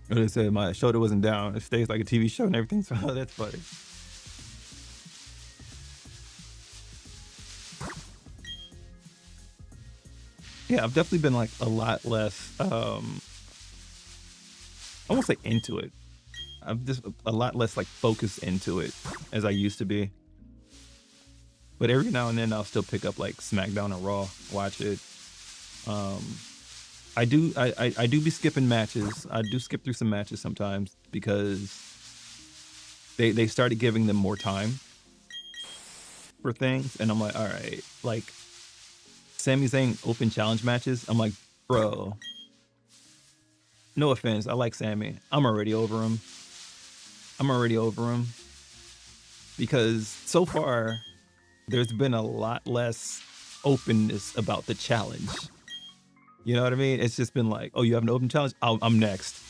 What they said, my shoulder wasn't down. It stays like a TV show and everything. So that's funny. Yeah, I've definitely been like a lot less, I won't say into it. I'm just a lot less like focused into it as I used to be. But every now and then I'll still pick up like SmackDown or Raw, watch it. I do be skipping matches. I do skip through some matches sometimes because they started giving them more time for things, and I'm like, all right, like Sami Zayn open challenge matches. I'm like, bro, no offense, I like Sami. I'm already over him. Because so far there's been a lot less openness about the challenge. You know what I mean? It's just been like, oh, you have an open challenge? I'm next.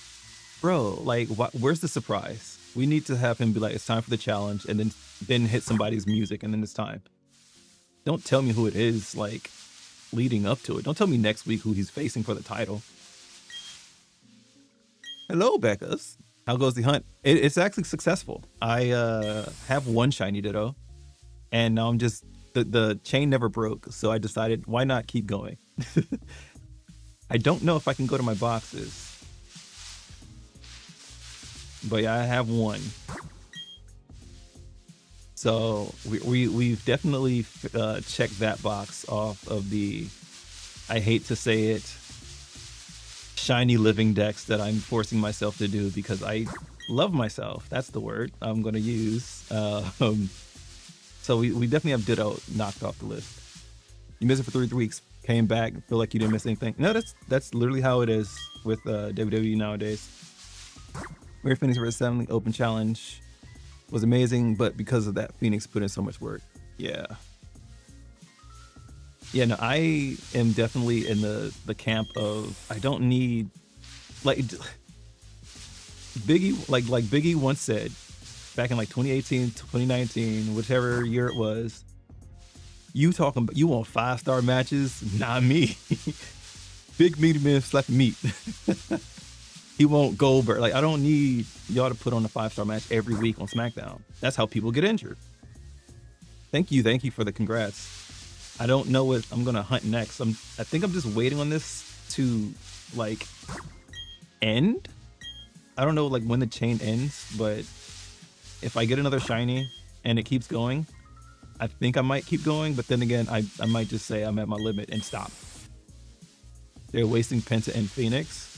Bro, like, where's the surprise? We need to have him be like, it's time for the challenge, and then hit somebody's music, and then it's time. Don't tell me who it is, like, leading up to it. Don't tell me next week who he's facing for the title. Hello, Becca's. How goes the hunt? It's actually successful. I have one shiny Ditto, and now I'm just, the chain never broke, so I decided, why not keep going? I don't know if I can go to my boxes, but yeah, I have one. So we've definitely checked that box off of the, I hate to say it, shiny living decks that I'm forcing myself to do because I love myself. That's the word I'm going to use. So we definitely have Ditto knocked off the list. You missed it for 3 weeks. Came back, feel like you didn't miss anything. No, that's literally how it is with WWE nowadays. Rare Phoenix vs. 7 open challenge was amazing, but because of that, Phoenix put in so much work. Yeah, no, I am definitely in the camp of I don't need, like Biggie, like Biggie once said back in like 2018, 2019, whichever year it was. You talking about you want 5-star matches? Not me. Big meaty man slap meat. He won't Goldberg. Like, I don't need y'all to put on a 5-star match every week on SmackDown. That's how people get injured. Thank you for the congrats. I don't know what I'm gonna hunt next. I think I'm just waiting on this to like end. I don't know like when the chain ends, but if I get another shiny and it keeps going, I think I might keep going, but then again, I might just say I'm at my limit and stop. They're wasting Penta and Phoenix.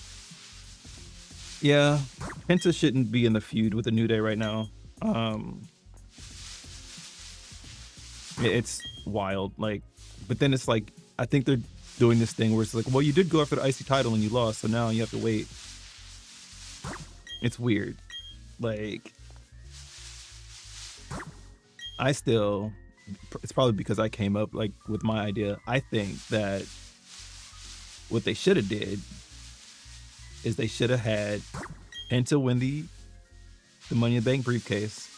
Yeah, Penta shouldn't be in the feud with the New Day right now. It's wild, like, but then it's like, I think they're doing this thing where it's like, well, you did go after the IC title and you lost, so now you have to wait. It's weird. Like, it's probably because I came up like with my idea. I think that what they should have did is they should have had Penta win the Money in the Bank briefcase,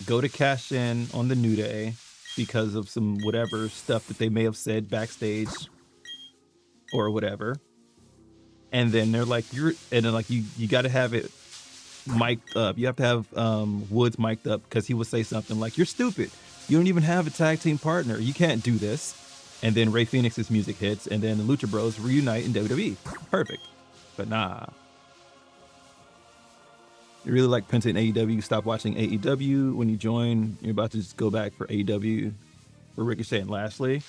go to cash in on the New Day because of some whatever stuff that they may have said backstage or whatever, and then they're like, you got to have it mic'd up. You have to have Woods mic'd up because he would say something like, you're stupid, you don't even have a tag team partner, you can't do this. And then Ray Phoenix's music hits, and then the Lucha Bros reunite in WWE. Perfect. But nah, you really like Penta in AEW, stop watching AEW. When you join, you're about to just go back for AEW for Ricochet and Lashley.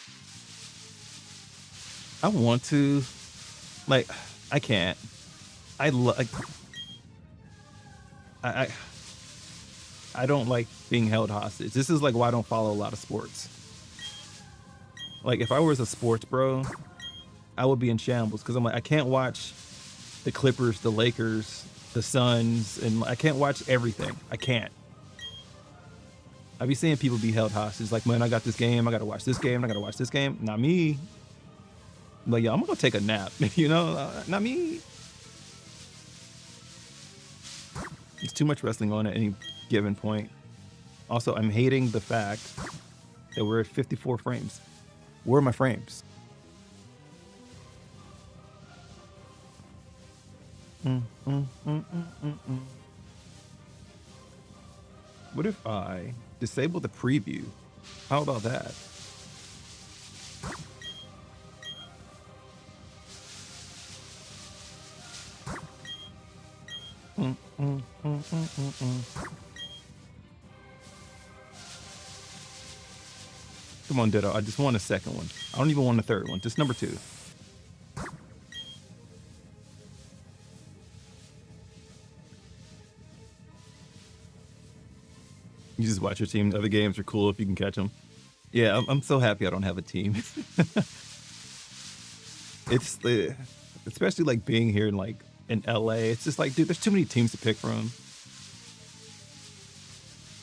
I want to, like, I can't. I don't like being held hostage. This is like why I don't follow a lot of sports. Like if I was a sports bro, I would be in shambles because I'm like, I can't watch the Clippers, the Lakers, the Suns, and I can't watch everything. I can't. I be seeing people be held hostage. Like, man, I got this game. I got to watch this game. I got to watch this game. Not me. I'm like, yo, I'm going to go take a nap. You know, not me. There's too much wrestling on at any given point. Also, I'm hating the fact that we're at 54 frames. Where are my frames? What if I disable the preview? How about that? Come on, Ditto. I just want a second one. I don't even want a third one. Just number 2. You just watch your team. Other games are cool if you can catch them. Yeah, I'm so happy I don't have a team. It's the, especially like being here in LA. It's just like, dude, there's too many teams to pick from.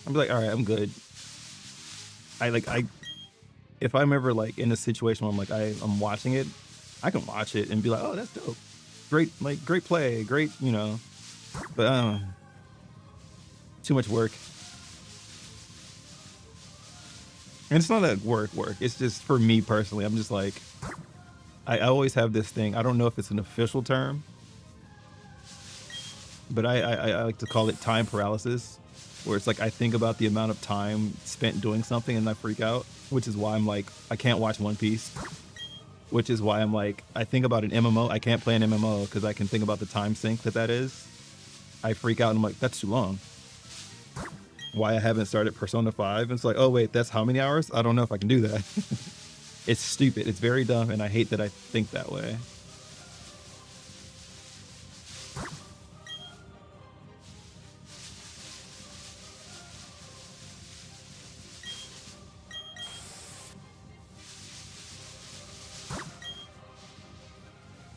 I'm like, all right, I'm good. If I'm ever like in a situation where I'm like, I'm watching it, I can watch it and be like, oh, that's dope. Great play, great, you know. But too much work. And it's not that work. It's just for me personally. I'm just like, I always have this thing. I don't know if it's an official term, but I like to call it time paralysis, where it's like I think about the amount of time spent doing something and I freak out, which is why I'm like, I can't watch One Piece, which is why I'm like, I think about an MMO. I can't play an MMO because I can think about the time sink that is. I freak out and I'm like, that's too long. Why I haven't started Persona 5. It's like, oh wait, that's how many hours? I don't know if I can do that. It's stupid. It's very dumb, and I hate that I think that way.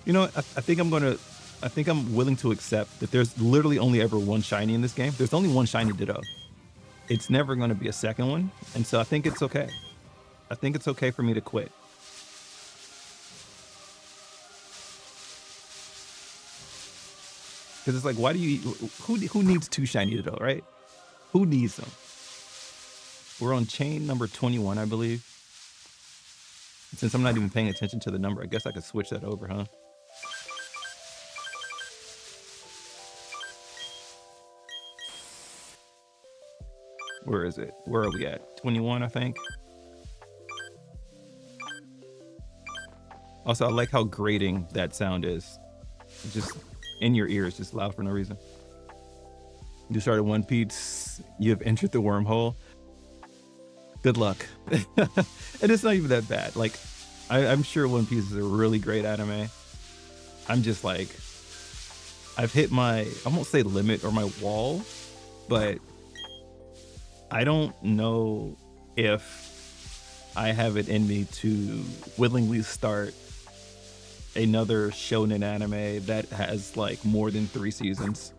You know, I think I'm willing to accept that there's literally only ever one shiny in this game. There's only one shiny Ditto. It's never going to be a second one, and so I think it's okay. I think it's okay for me to quit. Because it's like, why do you? Who needs 2 shiny Ditto, right? Who needs them? We're on chain number 21, I believe. Since I'm not even paying attention to the number, I guess I could switch that over, huh? Where is it? Where are we at? 21, I think. Also, I like how grating that sound is. Just in your ears, just loud for no reason. You started One Piece. You have entered the wormhole. Good luck. And it's not even that bad. Like, I'm sure One Piece is a really great anime. I'm just like, I've hit my, I won't say limit or my wall, but I don't know if I have it in me to willingly start another shonen anime that has like more than 3 seasons.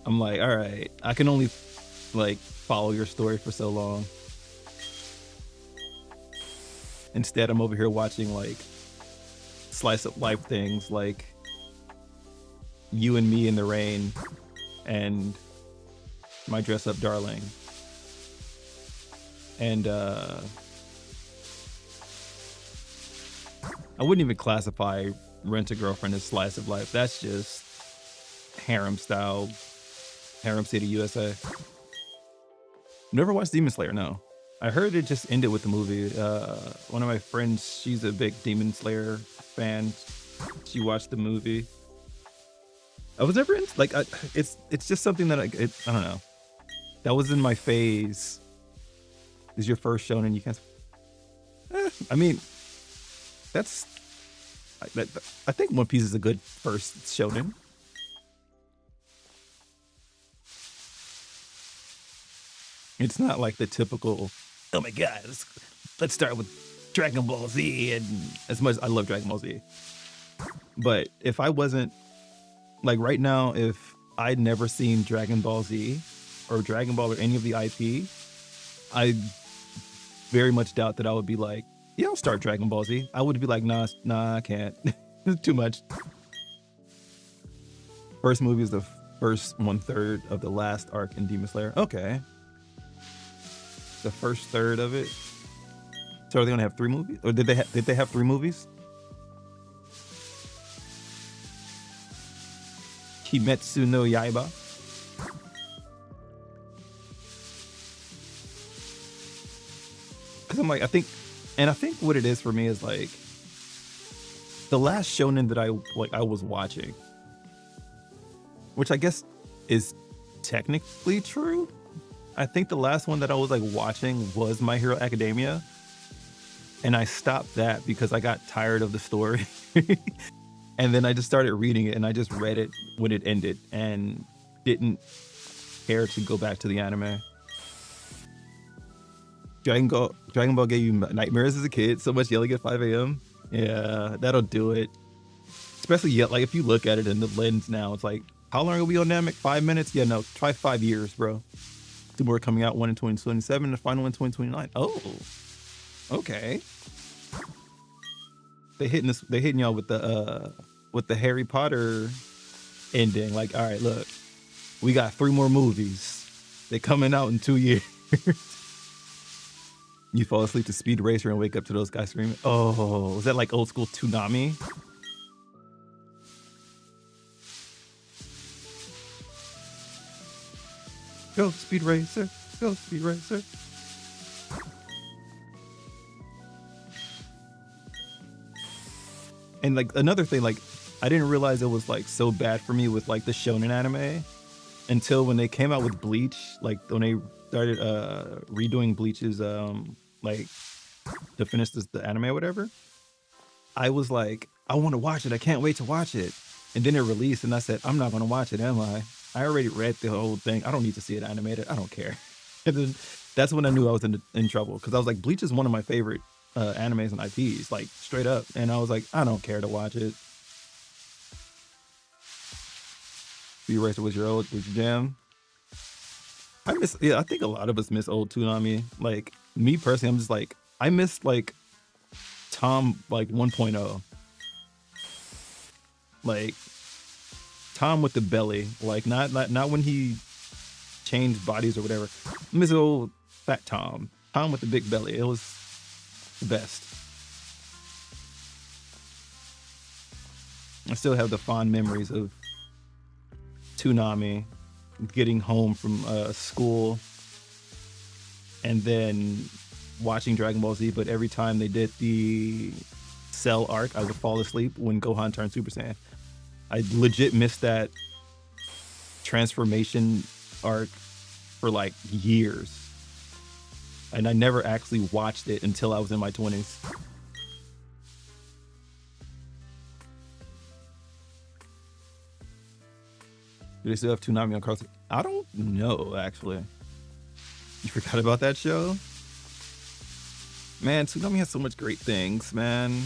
I'm like, all right, I can only like follow your story for so long. Instead, I'm over here watching like slice of life things like You and Me in the Rain and My Dress Up Darling. And I wouldn't even classify Rent a Girlfriend as slice of life. That's just harem style, Harem City, USA. Never watched Demon Slayer, no. I heard it just ended with the movie. One of my friends, she's a big Demon Slayer fan. She watched the movie. I was never in, like, it's just something that I don't know. That was in my phase. Is your first shonen? You can't. I mean, that's. I think One Piece is a good first shonen. It's not like the typical, oh my god, let's start with Dragon Ball Z. And as much as I love Dragon Ball Z, but if I wasn't like right now, if I'd never seen Dragon Ball Z or Dragon Ball or any of the IP, I very much doubt that I would be like, yeah, I'll start Dragon Ball Z. I would be like, nah, I can't. Too much. First movie is the first 1/3 of the last arc in Demon Slayer. Okay. The first third of it. So are they gonna have 3 movies? Or did they have 3 movies? Kimetsu no Yaiba. Cause I'm like, I think what it is for me is like the last shonen that I was watching, which I guess is technically true. I think the last one that I was like watching was My Hero Academia. And I stopped that because I got tired of the story. And then I just started reading it, and I just read it when it ended and didn't care to go back to the anime. Dragon Ball gave you nightmares as a kid, so much yelling at 5 a.m. Yeah, that'll do it. Especially like if you look at it in the lens now, it's like, how long are we on Namek? 5 minutes? Yeah, no, try 5 years, bro. 2 more coming out, one in 2027, the final in 2029. Oh, okay. They hitting y'all with the Harry Potter ending. Like, all right, look, we got 3 more movies. They're coming out in 2 years. You fall asleep to Speed Racer and wake up to those guys screaming. Oh, is that like old school Toonami? Go Speed Racer, go Speed Racer. And like another thing, like I didn't realize it was like so bad for me with like the shonen anime until when they came out with Bleach, like when they started redoing Bleach's like to finish the anime or whatever. I was like, I want to watch it. I can't wait to watch it. And then it released, and I said, I'm not going to watch it, am I? I already read the whole thing. I don't need to see it animated. I don't care. And then that's when I knew I was in trouble, because I was like, Bleach is one of my favorite animes and IPs, like straight up. And I was like, I don't care to watch it. Speed Racer was your jam. I think a lot of us miss old Toonami. Like me personally, I'm just like, I miss like Tom like 1.0. Like Tom with the belly, like not when he changed bodies or whatever. I miss old fat Tom with the big belly. It was the best. I still have the fond memories of Toonami, getting home from school and then watching Dragon Ball Z, but every time they did the Cell arc, I would fall asleep when Gohan turned Super Saiyan. I legit missed that transformation arc for like years. And I never actually watched it until I was in my 20s. Do they still have Toonami on Cross? I don't know, actually. You forgot about that show? Man, Toonami has so much great things, man.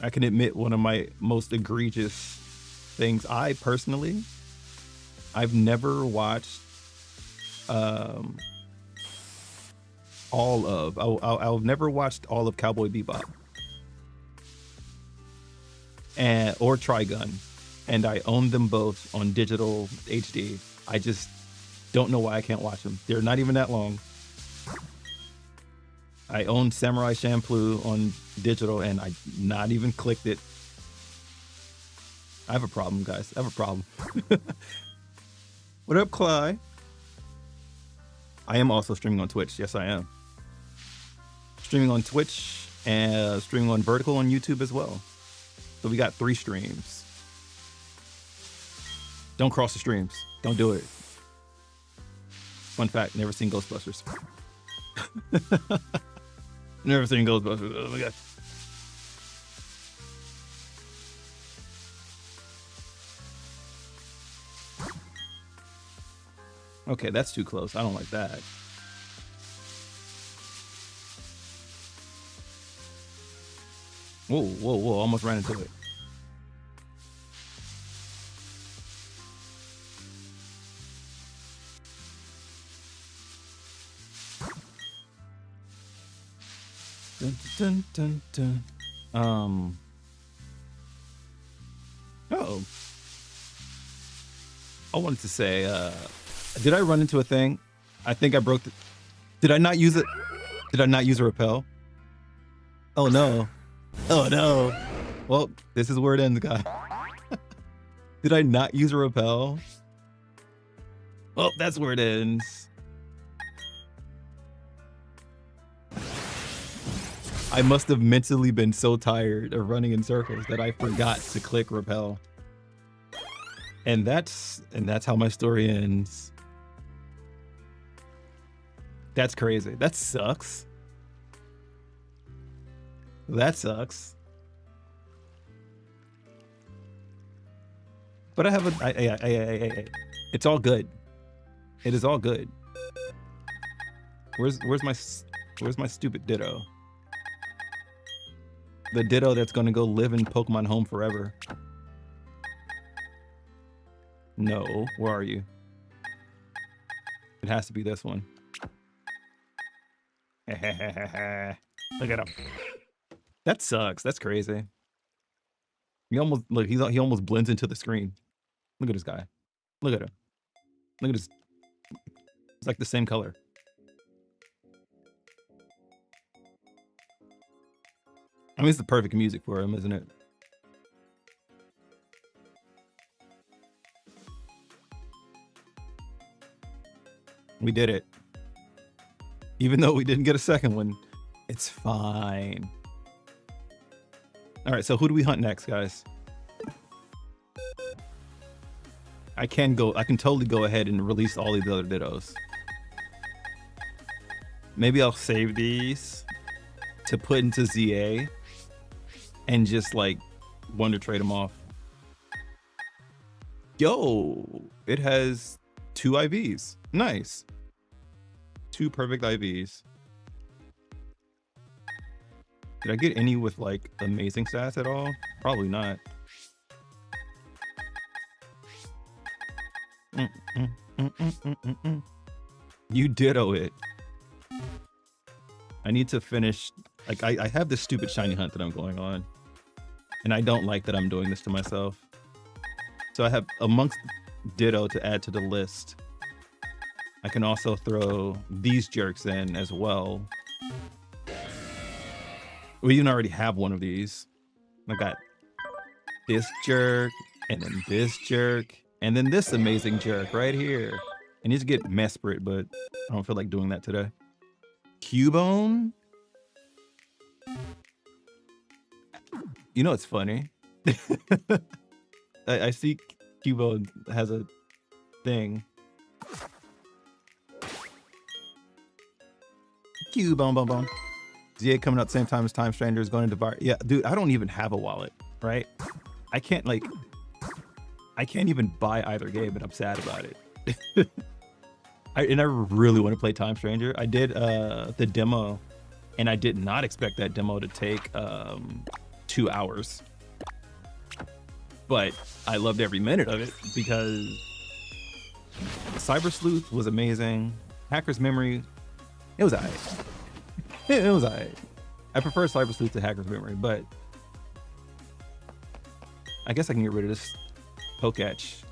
I can admit one of my most egregious things. I've never watched I've never watched all of Cowboy Bebop or Trigun, and I own them both on digital HD. I just don't know why I can't watch them. They're not even that long. I own Samurai Champloo on digital, and I not even clicked it. I have a problem, guys. I have a problem. What up, Cly? I am also streaming on Twitch. Yes, I am. Streaming on Twitch and streaming on Vertical on YouTube as well. So we got 3 streams. Don't cross the streams. Don't do it. Fun fact, never seen Ghostbusters. Never seen Ghostbusters. Oh my god. Okay, that's too close. I don't like that. Whoa, whoa, whoa. Almost ran into it. Dun, dun, dun, dun. Uh-oh. I wanted to say, did I run into a thing? I think I broke the... Did I not use it? Did I not use a repel? Oh, no. Oh, no. Well, this is where it ends, guys. Did I not use a repel? Well, that's where it ends. I must have mentally been so tired of running in circles that I forgot to click repel. And that's how my story ends. That's crazy. That sucks. That sucks. But I have a it's all good. It is all good. Where's my stupid ditto? The ditto that's gonna go live in Pokemon Home forever. No, where are you? It has to be this one. Look at him. That sucks. That's crazy. He almost look. He almost blends into the screen. Look at this guy. Look at him. Look at his. It's like the same color. I mean, it's the perfect music for him, isn't it? We did it. Even though we didn't get a second one, it's fine. All right, so who do we hunt next, guys? I can totally go ahead and release all these other dittos. Maybe I'll save these to put into ZA and just like wonder trade them off. Yo, it has 2 IVs. Nice. 2 perfect IVs. Did I get any with like amazing stats at all? Probably not. You ditto it. I need to finish. Like I have this stupid shiny hunt that I'm going on, and I don't like that I'm doing this to myself. So I have amongst ditto to add to the list. I can also throw these jerks in as well. We even already have one of these. I got this jerk, and then this jerk, and then this amazing jerk right here. I need to get Mesprit, but I don't feel like doing that today. Cubone? You know, it's funny. I see Cubone has a thing. Cubone, bone, bone. ZA coming out the same time as Time Stranger is going to Devar. Yeah, dude, I don't even have a wallet, right? I can't even buy either game, and I'm sad about it. I really want to play Time Stranger. I did the demo, and I did not expect that demo to take 2 hours. But I loved every minute of it because Cyber Sleuth was amazing. Hacker's Memory, it was alright. It was alright. I prefer Cyber Sleuth to Hacker's Memory, but I guess I can get rid of this Poketch.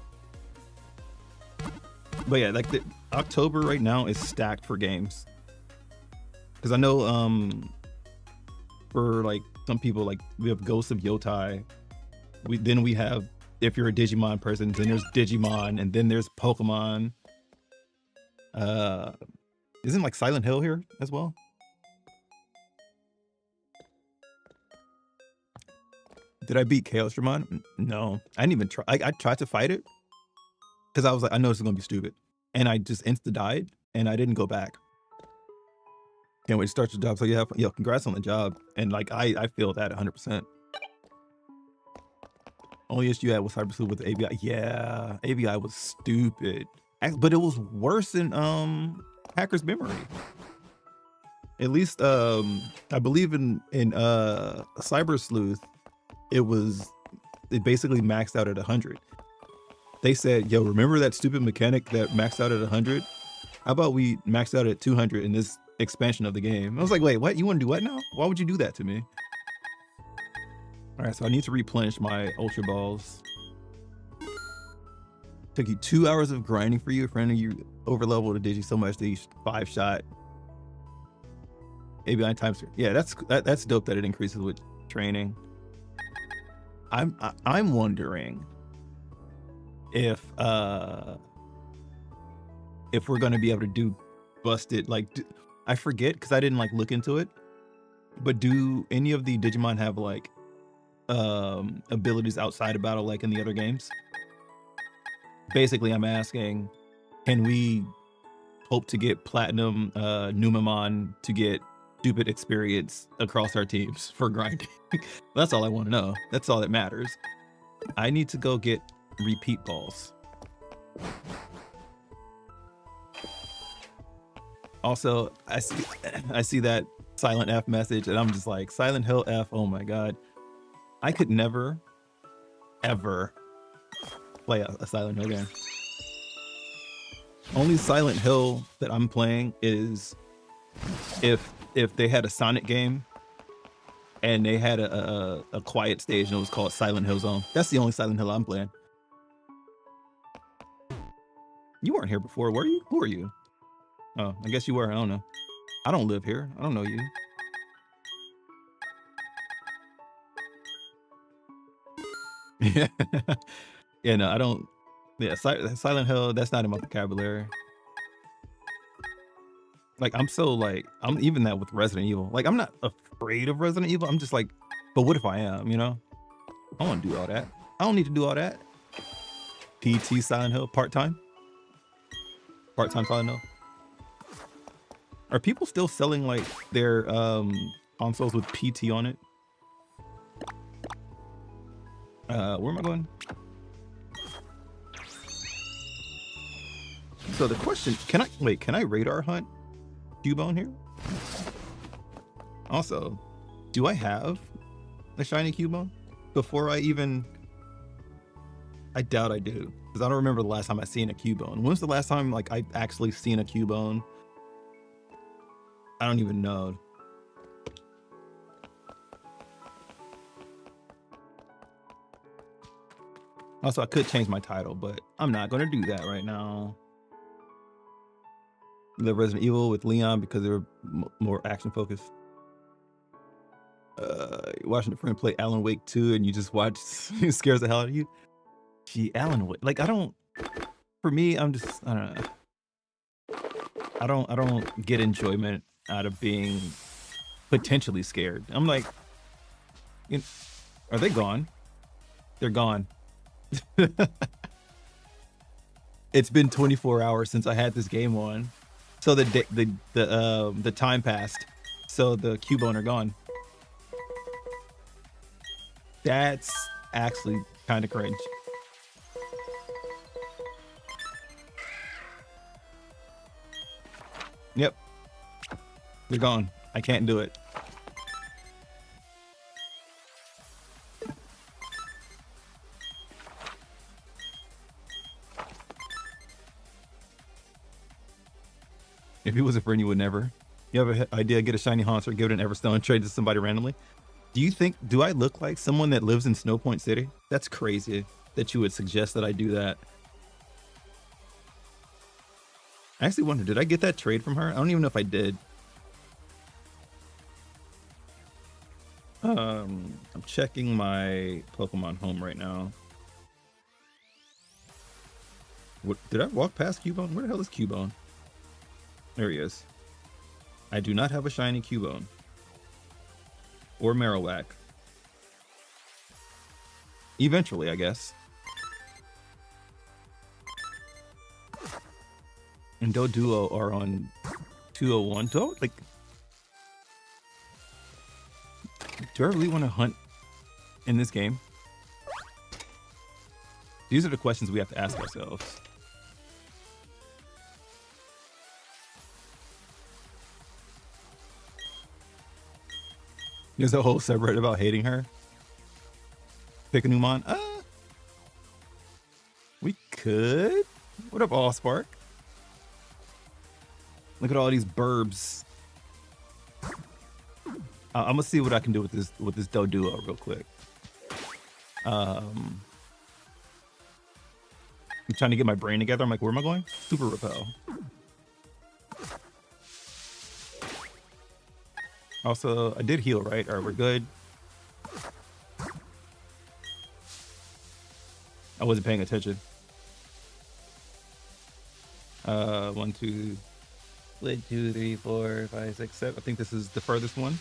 But yeah, like the October right now is stacked for games. Because I know for like some people, like we have Ghost of Yotai. Then we have, if you're a Digimon person, then there's Digimon, and then there's Pokemon. Isn't like Silent Hill here as well? Did I beat Chaos Dramon? No, I didn't even try. I tried to fight it because I was like, I know this is gonna be stupid, and I just insta died, and I didn't go back. Can't wait to start your job. So yeah, yo, congrats on the job, and like I feel that 100%. Only issue you had was Cyber Sleuth with ABI. Yeah, ABI was stupid. But it was worse in Hacker's Memory. At least I believe in Cyber Sleuth, it basically maxed out at 100. They said, yo, remember that stupid mechanic that maxed out at 100? How about we max out at 200 in this expansion of the game? I was like, wait, what? You want to do what now? Why would you do that to me? All right, so I need to replenish my Ultra Balls. Took you 2 hours of grinding for you. A friend of you overleveled a Digi so much that each 5-shot. Maybe 9 times. Yeah, that's dope that it increases with training. I'm wondering if we're gonna be able to do busted, like, I forget because I didn't like look into it, but do any of the Digimon have like abilities outside of battle like in the other games? Basically, I'm asking, can we hope to get Platinum Numemon to get stupid experience across our teams for grinding? That's all I want to know. That's all that matters. I need to go get repeat balls. Also, I see that Silent F message and I'm just like, Silent Hill F, oh my god. I could never, ever play a Silent Hill game. Only Silent Hill that I'm playing is if they had a Sonic game and they had a quiet stage and it was called Silent Hill Zone. That's the only Silent Hill I'm playing. You weren't here before, were you? Who are you? Oh, I guess you were. I don't know. I don't live here. I don't know you. Yeah. Yeah, no, I don't. Yeah, Silent Hill, that's not in my vocabulary. Like, I'm even that with Resident Evil. Like, I'm not afraid of Resident Evil. I'm just like, but what if I am, you know? I don't want to do all that. I don't need to do all that. PT Silent Hill, part-time? Part-time Silent Hill? Are people still selling like their consoles with PT on it? Where am I going? So the question, can I radar hunt Cubone here? Also, do I have a shiny Cubone before I doubt I do, because I don't remember the last time I seen a Cubone. When's the last time like I actually seen a Cubone? I don't even know. Also, I could change my title, but I'm not going to do that right now. The Resident Evil with Leon because they were more action focused. Watching a friend play Alan Wake 2 and you just watch, it scares the hell out of you. Gee, Alan Wake, like for me, I'm just, I don't know. I don't get enjoyment out of being potentially scared. I'm like, are they gone? They're gone. It's been 24 hours since I had this game on, so the time passed, so the Cubone are gone. That's actually kind of cringe. Yep, they're gone. I can't do it. If he was a friend, you would never. You have an idea, get a shiny Haunter, give it an Everstone, trade to somebody randomly. Do I look like someone that lives in Snowpoint City? That's crazy that you would suggest that I do that. I actually wonder, did I get that trade from her? I don't even know if I did. I'm checking my Pokemon home right now. What, did I walk past Cubone? Where the hell is Cubone? There he is. I do not have a shiny Cubone. Or Marowak. Eventually, I guess. And Doduo are on 201. Do I really want to hunt in this game? These are the questions we have to ask ourselves. There's a whole subreddit about hating her. Pick a new mon. We could. What up, Allspark? Look at all these burbs. I'm gonna see what I can do with this Doduo real quick. I'm trying to get my brain together. I'm like, where am I going? Super repel. Also, I did heal, right? All right, we're good. I wasn't paying attention. 1, 2, 3, 4, 5, 6, 7. I think this is the furthest one.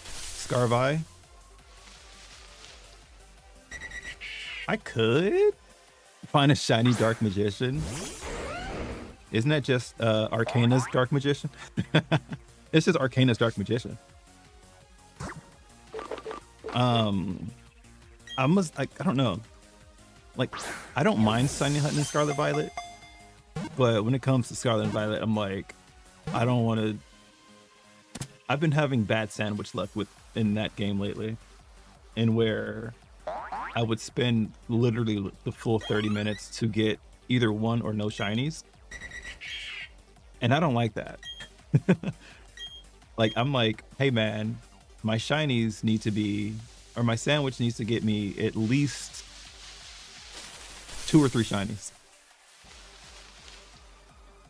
Scarvi. I could find a shiny Dark Magician. Isn't that just Arcana's Dark Magician? It's just Arcana's Dark Magician. I don't know. Like, I don't mind Shiny Hunting and Scarlet Violet, but when it comes to Scarlet and Violet, I'm like, I don't want to. I've been having bad sandwich luck in that game lately, and where I would spend literally the full 30 minutes to get either one or no shinies, and I don't like that. Like, I'm like, hey man, my shinies need to be, or my sandwich needs to get me at least 2 or 3 shinies.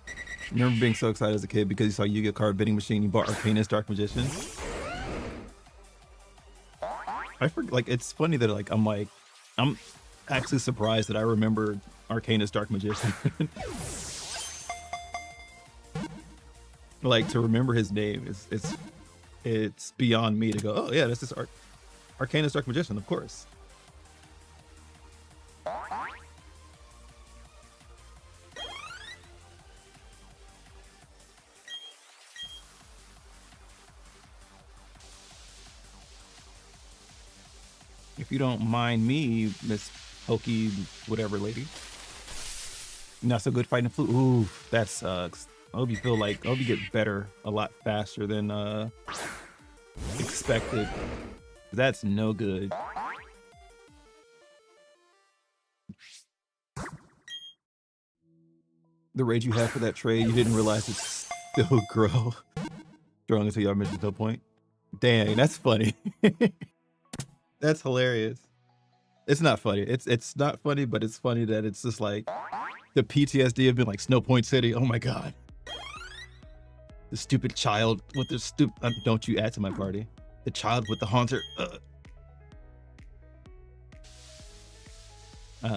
I remember being so excited as a kid because you saw Yu-Gi-Oh! Card Bidding Machine, you bought Arcana's Dark Magician. I forget, like, it's funny that like I'm actually surprised that I remember Arcana's Dark Magician. Like, to remember his name it's beyond me to go, oh yeah, this is Arcana's Dark Magician, of course. If you don't mind me, Miss Pokey whatever lady. Not so good fighting flu. Ooh, that sucks. I hope you get better a lot faster than expected. That's no good. The rage you have for that trade, you didn't realize it's still grow. Strong until y'all mission to a point. Dang, that's funny. That's hilarious. It's not funny. It's not funny, but it's funny that it's just like the PTSD of being like Snow Point City. Oh my god. The stupid child with the stupid. Don't you add to my party. The child with the haunter. 3,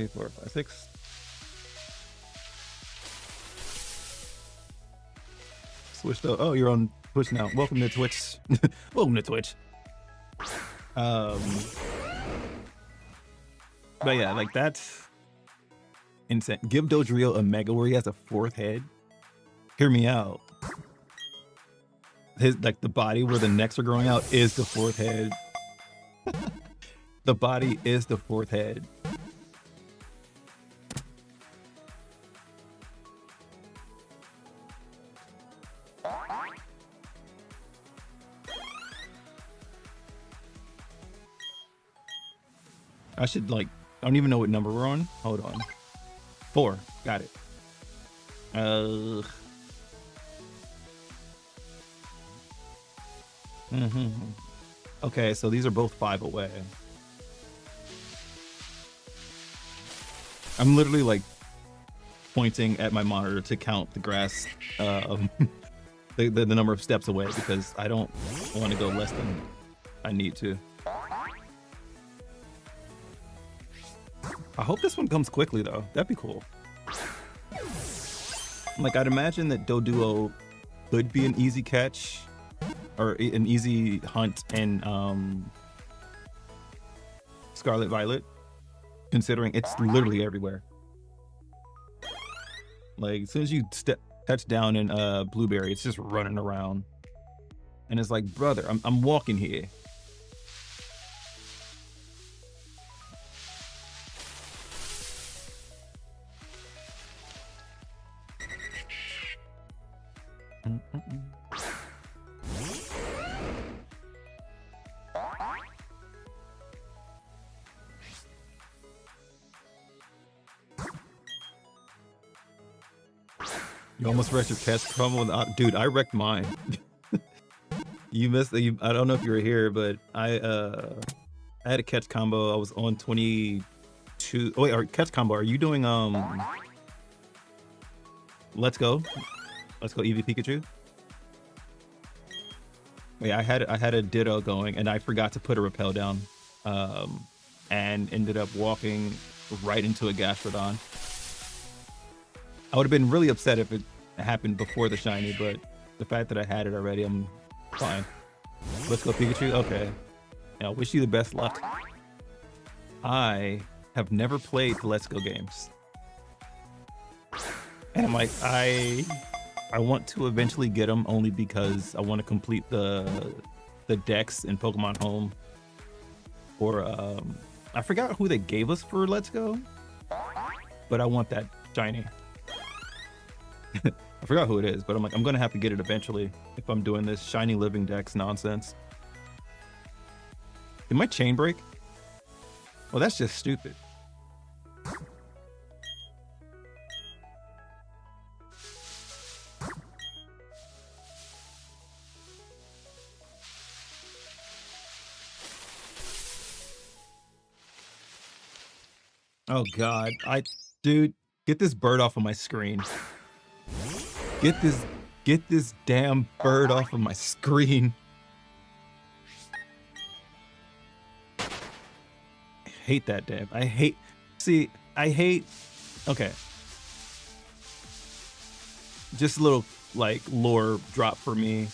4, 5, 6. Switch though. Oh, you're on Twitch now. Welcome to Twitch. Welcome to Twitch. But yeah, like that's insane. Give Dodrio a mega where he has a 4th head. Hear me out. His like the body where the necks are growing out is the 4th head. The body is the 4th head. I should I don't even know what number we're on. Hold on. 4. Got it. Okay, so these are both 5 away. I'm literally like pointing at my monitor to count the grass, the number of steps away because I don't want to go less than I need to. I hope this one comes quickly though. That'd be cool. Like, I'd imagine that Doduo could be an easy catch or an easy hunt in Scarlet Violet, considering it's literally everywhere. Like, as soon as you touch down in Blueberry, it's just running around. And it's like, brother, I'm walking here. You almost wrecked your catch combo. Dude, I wrecked mine. You missed. I don't know if you were here, but I had a catch combo. I was on 22. Oh wait, or catch combo. Are you doing Let's go Eevee Pikachu? Wait, I had a ditto going and I forgot to put a repel down, and ended up walking right into a Gastrodon. I would have been really upset if it happened before the shiny, but the fact that I had it already, I'm fine. Let's go Pikachu. Okay. Yeah, I wish you the best luck. I have never played the Let's Go games, and I'm like, I want to eventually get them only because I want to complete the decks in Pokemon Home. Or I forgot who they gave us for Let's Go, but I want that shiny. I forgot who it is, but I'm like, I'm gonna have to get it eventually if I'm doing this shiny living dex nonsense. Did my chain break? Well, that's just stupid. Oh God, dude, get this bird off of my screen. Get this damn bird off of my screen. I hate that damn. I hate. Okay. Just a little like lore drop for me.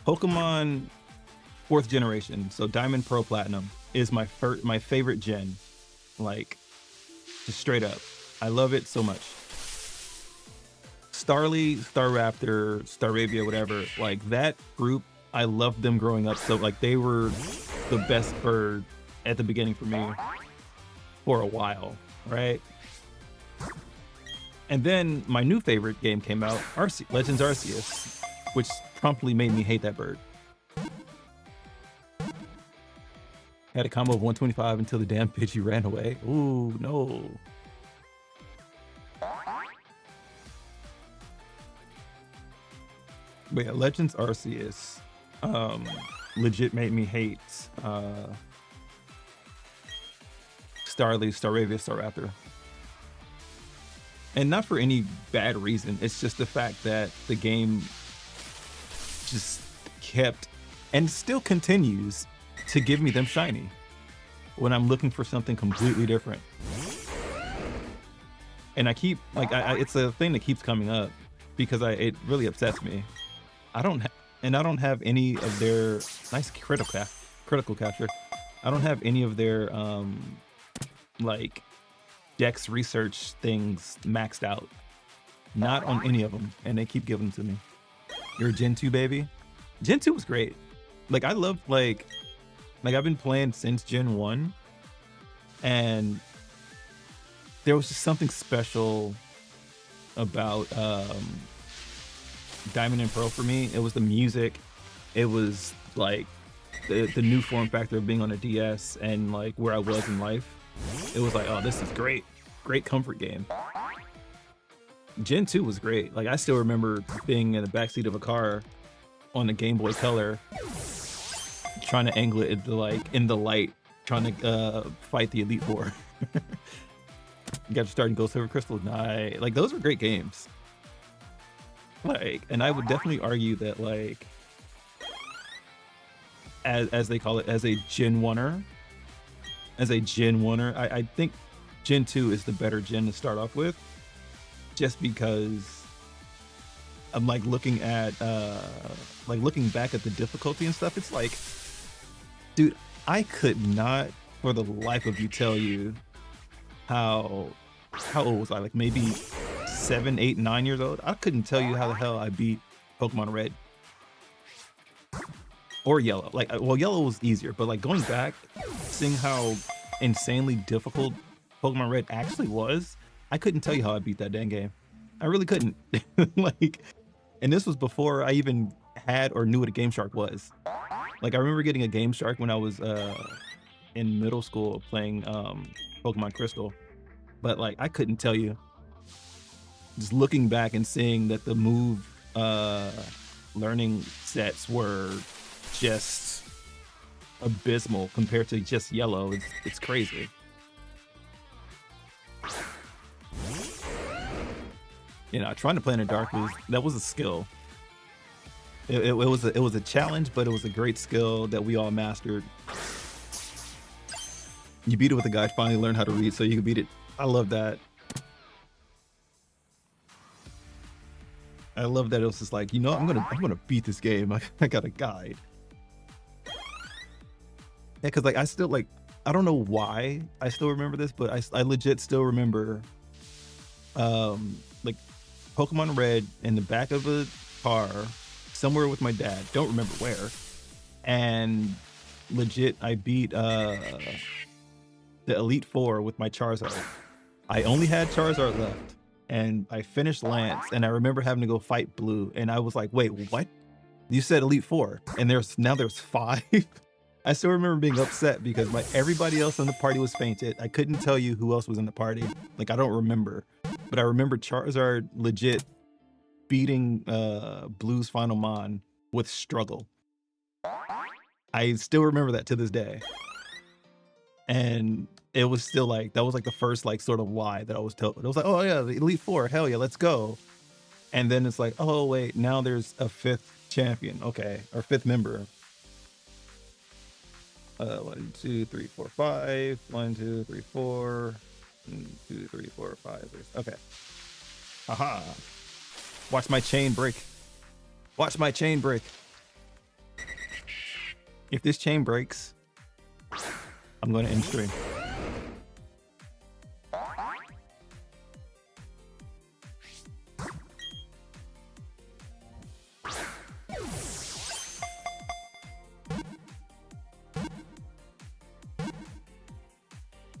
Pokemon 4th generation, so Diamond, Pearl, Platinum is my favorite gen. Like, just straight up, I love it so much. Starly, Staraptor, Staravia, whatever, like that group, I loved them growing up. So like they were the best bird at the beginning for me for a while, right? And then my new favorite game came out, Legends Arceus, which promptly made me hate that bird. Had a combo of 125 until the damn Pidgey ran away. Ooh, no. But yeah, Legends Arceus legit made me hate Starly, Staravia, Staraptor. And not for any bad reason. It's just the fact that the game just kept and still continues to give me them shiny when I'm looking for something completely different. And I keep like it's a thing that keeps coming up because it really upsets me. I don't have any of their nice critical capture. I don't have any of their like Dex research things maxed out. Not on any of them, and they keep giving them to me. You're a Gen 2 baby. Gen 2 was great. Like I love like I've been playing since Gen 1, and there was just something special about Diamond and Pearl for me. It was the music. It was like the new form factor of being on a DS and like where I was in life. It was like, oh, this is great. Great comfort game. Gen 2 was great. Like I still remember being in the backseat of a car on the Game Boy Color, trying to angle it in the light, trying to fight the Elite Four. You got to start in Gold, Silver, Crystal. Like those were great games. Like, and I would definitely argue that like, as they call it, as a Gen 1er, I think Gen 2 is the better gen to start off with, just because I'm like looking back at the difficulty and stuff. It's like, dude, I could not for the life of you tell you how old was I? Like maybe 7, 8, 9 years old. I couldn't tell you how the hell I beat Pokemon Red or Yellow. Like, well, Yellow was easier, but like going back, seeing how insanely difficult Pokemon Red actually was, I couldn't tell you how I beat that dang game. I really couldn't. Like, And this was before I even had or knew what a Game Shark was. Like, I remember getting a Game Shark when I was in middle school playing Pokemon Crystal, but like I couldn't tell you. Just looking back and seeing that the move learning sets were just abysmal compared to just yellow. It's crazy. You know, trying to play in the dark was a skill. It was a challenge, but it was a great skill that we all mastered. You beat it with a guy finally learned how to read, so you could beat it. I love that. I love that it was just like, you know, I'm gonna beat this game. I got a guide. Yeah, because like I still like, I don't know why I still remember this, but I legit still remember like Pokemon Red in the back of a car somewhere with my dad, don't remember where, and legit I beat the Elite Four with my Charizard. I only had Charizard left and I finished Lance, and I remember having to go fight Blue, and I was like, wait, what? You said Elite Four and there's 5. I still remember being upset because everybody else in the party was fainted. I couldn't tell you who else was in the party. Like, I don't remember, but I remember Charizard legit beating Blue's final mon with struggle. I still remember that to this day. And it was still like, that was like the first like sort of lie that I was told. It was like, oh yeah, the Elite Four, hell yeah, let's go. And then it's like, oh wait, now there's a 5th champion, okay, or 5th member. 1, 2, 3, 4, 5. 1, 2, 3, 4. 1, 2, 3, 4, 5. Okay. Aha. Watch my chain break. Watch my chain break. If this chain breaks, I'm going to end stream.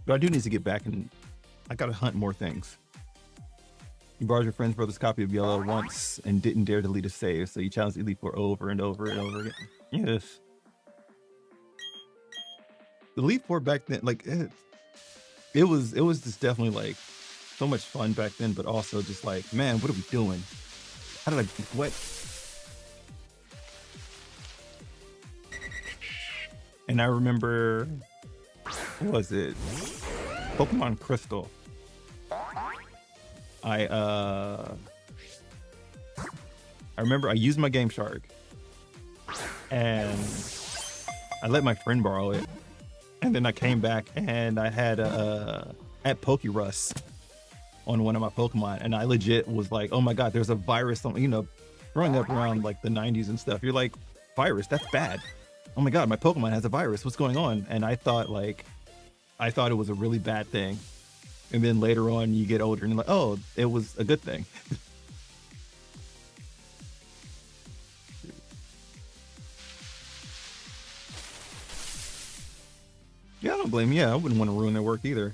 But I do need to get back and I gotta hunt more things. You borrowed your friend's brother's copy of Yellow once and didn't dare delete a save, so you challenged Elite Four over and over and over again. Yes. The Elite Four back then, like it was just definitely like so much fun back then, but also just like, man, what are we doing? How did I what? And I remember, what was it? Pokemon Crystal. I remember I used my Game Shark and I let my friend borrow it, and then I came back and I had at Pokerus on one of my Pokemon, and I legit was like, oh my god, there's a virus on, you know, growing up around like the 90s and stuff, you're like, virus, that's bad. Oh my god, my Pokemon has a virus, what's going on? And I thought it was a really bad thing. And then later on you get older and you're like, oh, it was a good thing. Yeah, I don't blame you. Yeah, I wouldn't want to ruin their work either.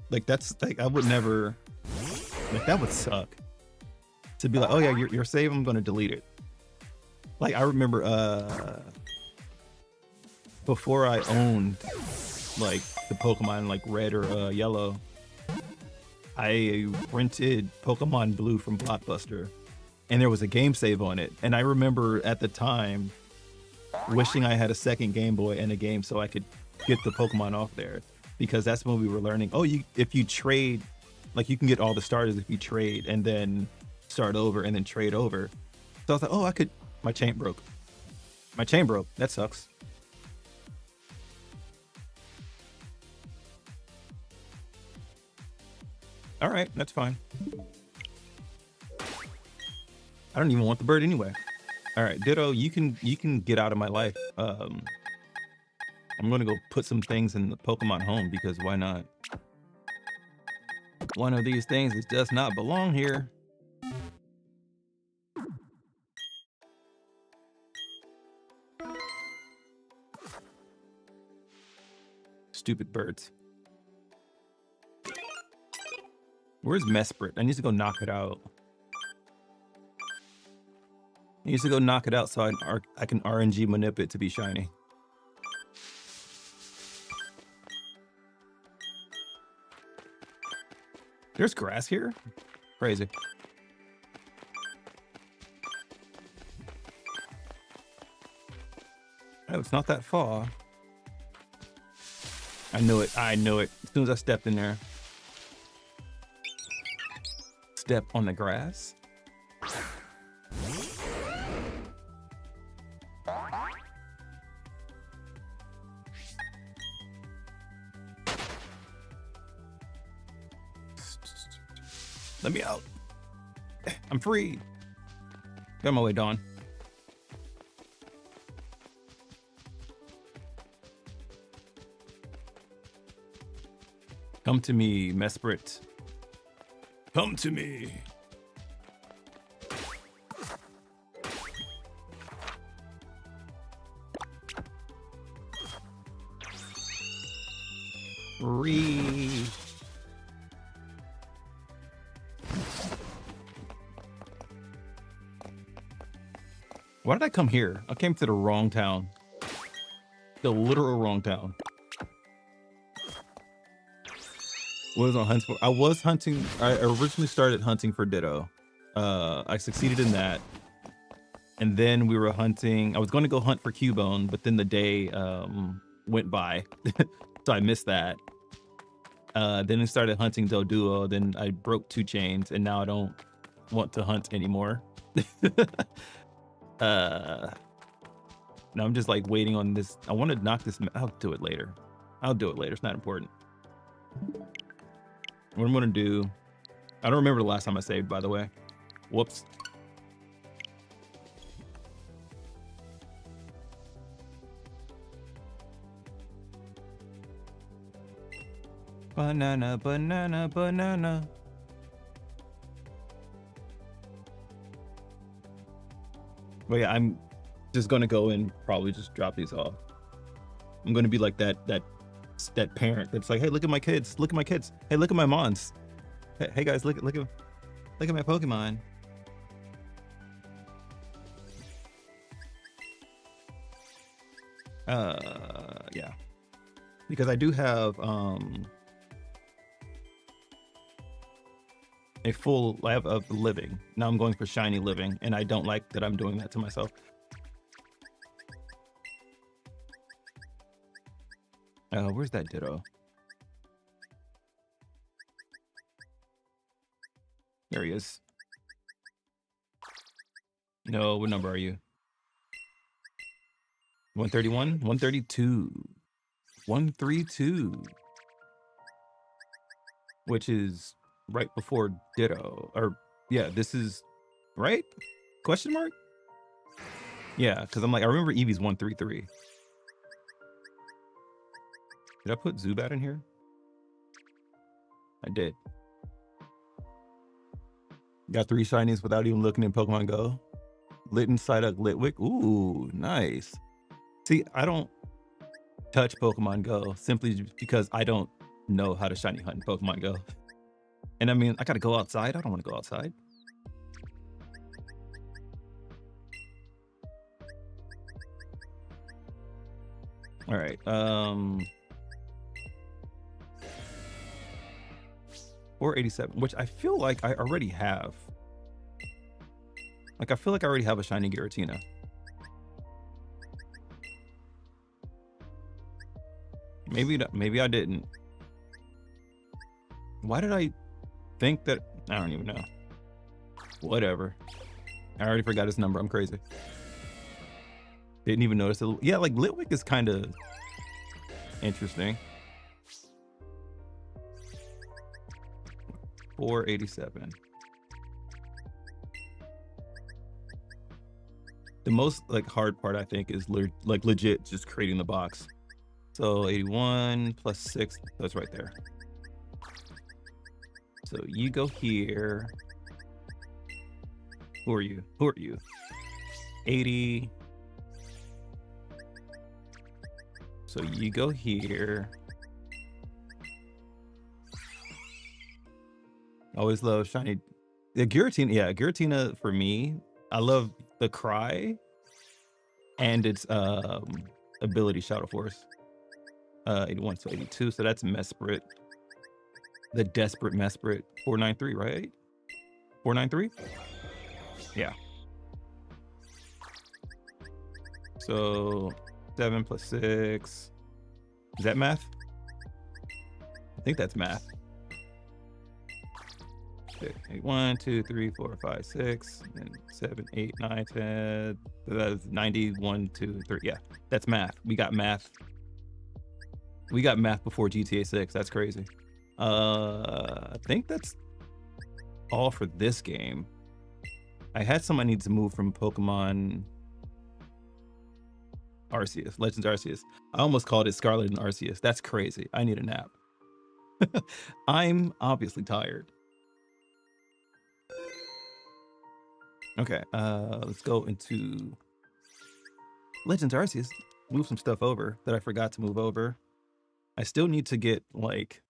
Like, that's like, I would never, like, that would suck. To be like, oh yeah, your save, I'm gonna delete it. Like, I remember before I owned like the Pokemon like Red or Yellow, I rented Pokemon Blue from Blockbuster, and there was a game save on it. And I remember at the time wishing I had a second Game Boy and a game so I could get the Pokemon off there, because that's when we were learning, oh, if you trade, like, you can get all the starters if you trade and then start over and then trade over. So I was like, oh, my chain broke. My chain broke. That sucks. All right, that's fine. I don't even want the bird anyway. All right, Ditto, you can get out of my life. I'm gonna go put some things in the Pokemon home, because why not? One of these things does not belong here. Stupid birds. Where's Mesprit? I need to go knock it out. I used to go knock it out so I can RNG manip it to be shiny. There's grass here? Crazy. Oh, it's not that far. I knew it. I knew it. As soon as I stepped in there. Step on the grass. Let me out. I'm free. Get on my way, Dawn. Come to me, Mesprit. Come to me. Free. Why did I come here? I came to the wrong town. The literal wrong town. What was on hunts for? I was hunting. I originally started hunting for Ditto. I succeeded in that. And then we were hunting. I was going to go hunt for Cubone, but then the day went by. So I missed that. Then I started hunting Doduo. Then I broke 2 chains, and now I don't want to hunt anymore. Now I'm just like waiting on this. I want to knock this. I'll do it later. I'll do it later. It's not important. What I'm gonna do. I don't remember the last time I saved, by the way. Whoops. Banana, banana, banana. But yeah, I'm just gonna go and probably just drop these off. I'm gonna be like that parent that's like, hey, look at my kids, look at my kids, hey, look at my mons, hey guys, look at my Pokemon. Yeah, because I do have a full lab of living. Now I'm going for shiny living, and I don't like that I'm doing that to myself. Where's that Ditto? There he is. No, what number are you? 131? 132. 132. Which is right before Ditto. Or, yeah, this is... Right? Question mark? Yeah, because I'm like, I remember Eevee's 133. Did I put Zubat in here? I did. Got 3 shinies without even looking in Pokemon Go. Litten, Psyduck, Litwick. Ooh, nice. See, I don't touch Pokemon Go simply because I don't know how to shiny hunt in Pokemon Go. And I mean, I gotta go outside. I don't want to go outside. All right. 487, which I feel like I already have. Like, I feel like I already have a shiny Giratina. Maybe I didn't. Why did I think that? I don't even know. Whatever. I already forgot his number. I'm crazy. Didn't even notice it. Yeah, like Litwick is kind of interesting. 487. The most like hard part, I think, is like legit just creating the box. So 81 plus 6, that's right there. So you go here. Who are you? Who are you? 80. So you go here. Always love shiny. The Giratina, yeah, Giratina for me. I love the Cry and its ability Shadow Force. 81 to 82, so that's Mesprit. The Desperate Mesprit. 493, right? 493? Yeah. So 7 plus 6. Is that math? I think that's math. 1, 2, 3, 4, 5, 6, and 7, 8, 9, 10. That's 91, 2, 3. Yeah, that's math. We got math. We got math before GTA 6. That's crazy. I think that's all for this game. I had some I need to move from Pokemon Arceus, Legends Arceus. I almost called it Scarlet and Arceus. That's crazy. I need a nap. I'm obviously tired. Okay, let's go into Legends Arceus. Move some stuff over that I forgot to move over. I still need to get like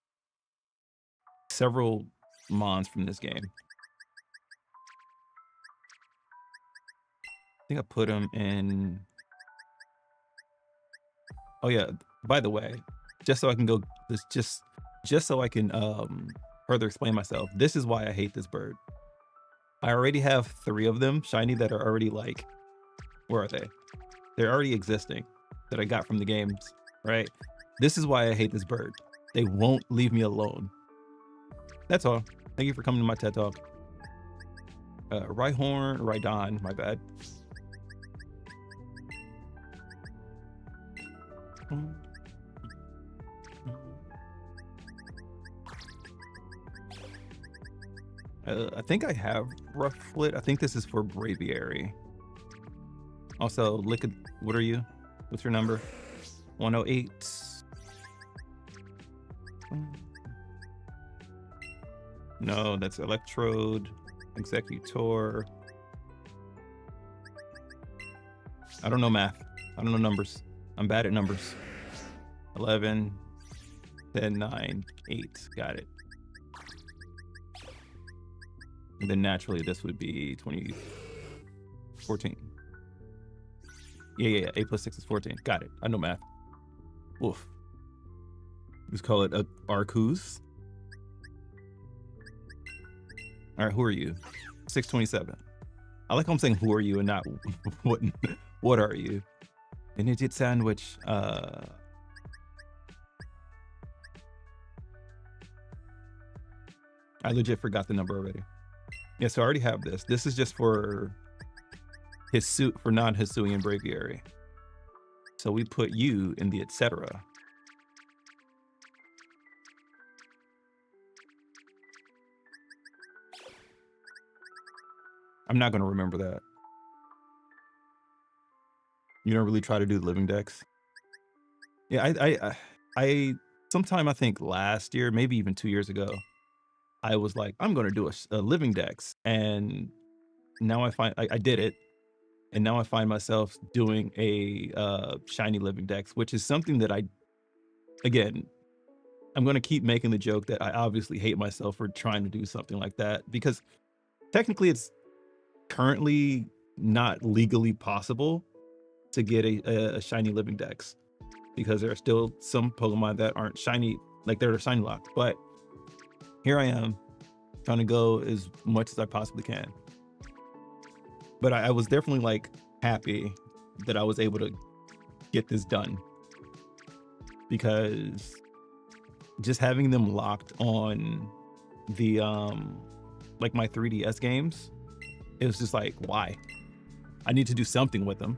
several mons from this game. I think I put them in. Oh yeah, by the way, just so I can go this just so I can further explain myself. This is why I hate this bird. I already have 3 of them shiny that are already like, where are they? They're already existing that I got from the games, right? This is why I hate this bird. They won't leave me alone. That's all. Thank you for coming to my TED Talk. Rhydon, my bad. I think I have Rough Flit. I think this is for Braviary. Also, what are you? What's your number? 108. No, that's Electrode, Executor. I don't know math. I don't know numbers. I'm bad at numbers. 11, 10, 9, 8. Got it. And then naturally this would be 14. Yeah. 8 plus 6 is 14. Got it. I know math. Woof. Just call it a Arcus. All right, who are you? 627. I like how I'm saying who are you and not what are you? An idiot sandwich. I legit forgot the number already. Yeah, so I already have this. This is just for for non-Hisuian Braviary. So we put you in the etc. I'm not going to remember that. You don't really try to do the living decks. Yeah, I sometime I think last year, maybe even 2 years ago, I was like, I'm going to do a living decks, and now I did it, and now I find myself doing a shiny living decks, which is something that again, I'm going to keep making the joke that I obviously hate myself for trying to do something like that, because technically it's currently not legally possible to get a shiny living dex, because there are still some Pokemon that aren't shiny, like they're shiny locked. But here I am trying to go as much as I possibly can. But I was definitely like happy that I was able to get this done, because just having them locked on the like my 3DS games, it was just like, why? I need to do something with them.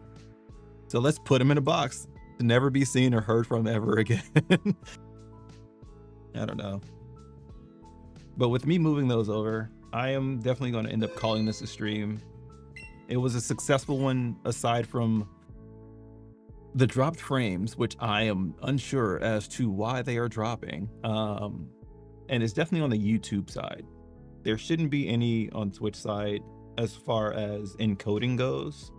So let's put them in a box to never be seen or heard from ever again. I don't know. But with me moving those over, I am definitely going to end up calling this a stream. It was a successful one, aside from the dropped frames, which I am unsure as to why they are dropping. And it's definitely on the YouTube side. There shouldn't be any on Twitch side as far as encoding goes.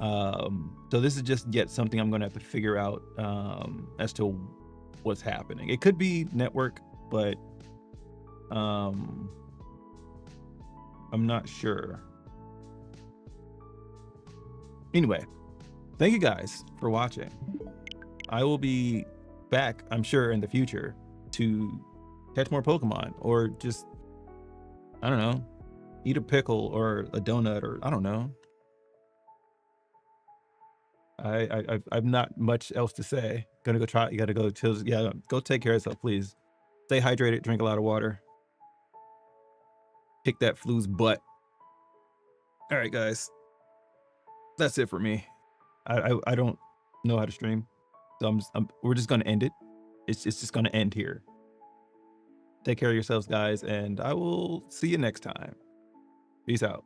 So this is just yet something I'm going to have to figure out as to what's happening. It could be network, but I'm not sure. Anyway, thank you guys for watching. I will be back, I'm sure, in the future to catch more Pokemon, or just, I don't know, eat a pickle or a donut, or I don't know. I've not much else to say. Gonna go try. You gotta go chill. Yeah, go take care of yourself, please. Stay hydrated. Drink a lot of water. Kick that flu's butt. All right, guys. That's it for me. I don't know how to stream, so we're just gonna end it. It's just gonna end here. Take care of yourselves, guys, and I will see you next time. Peace out.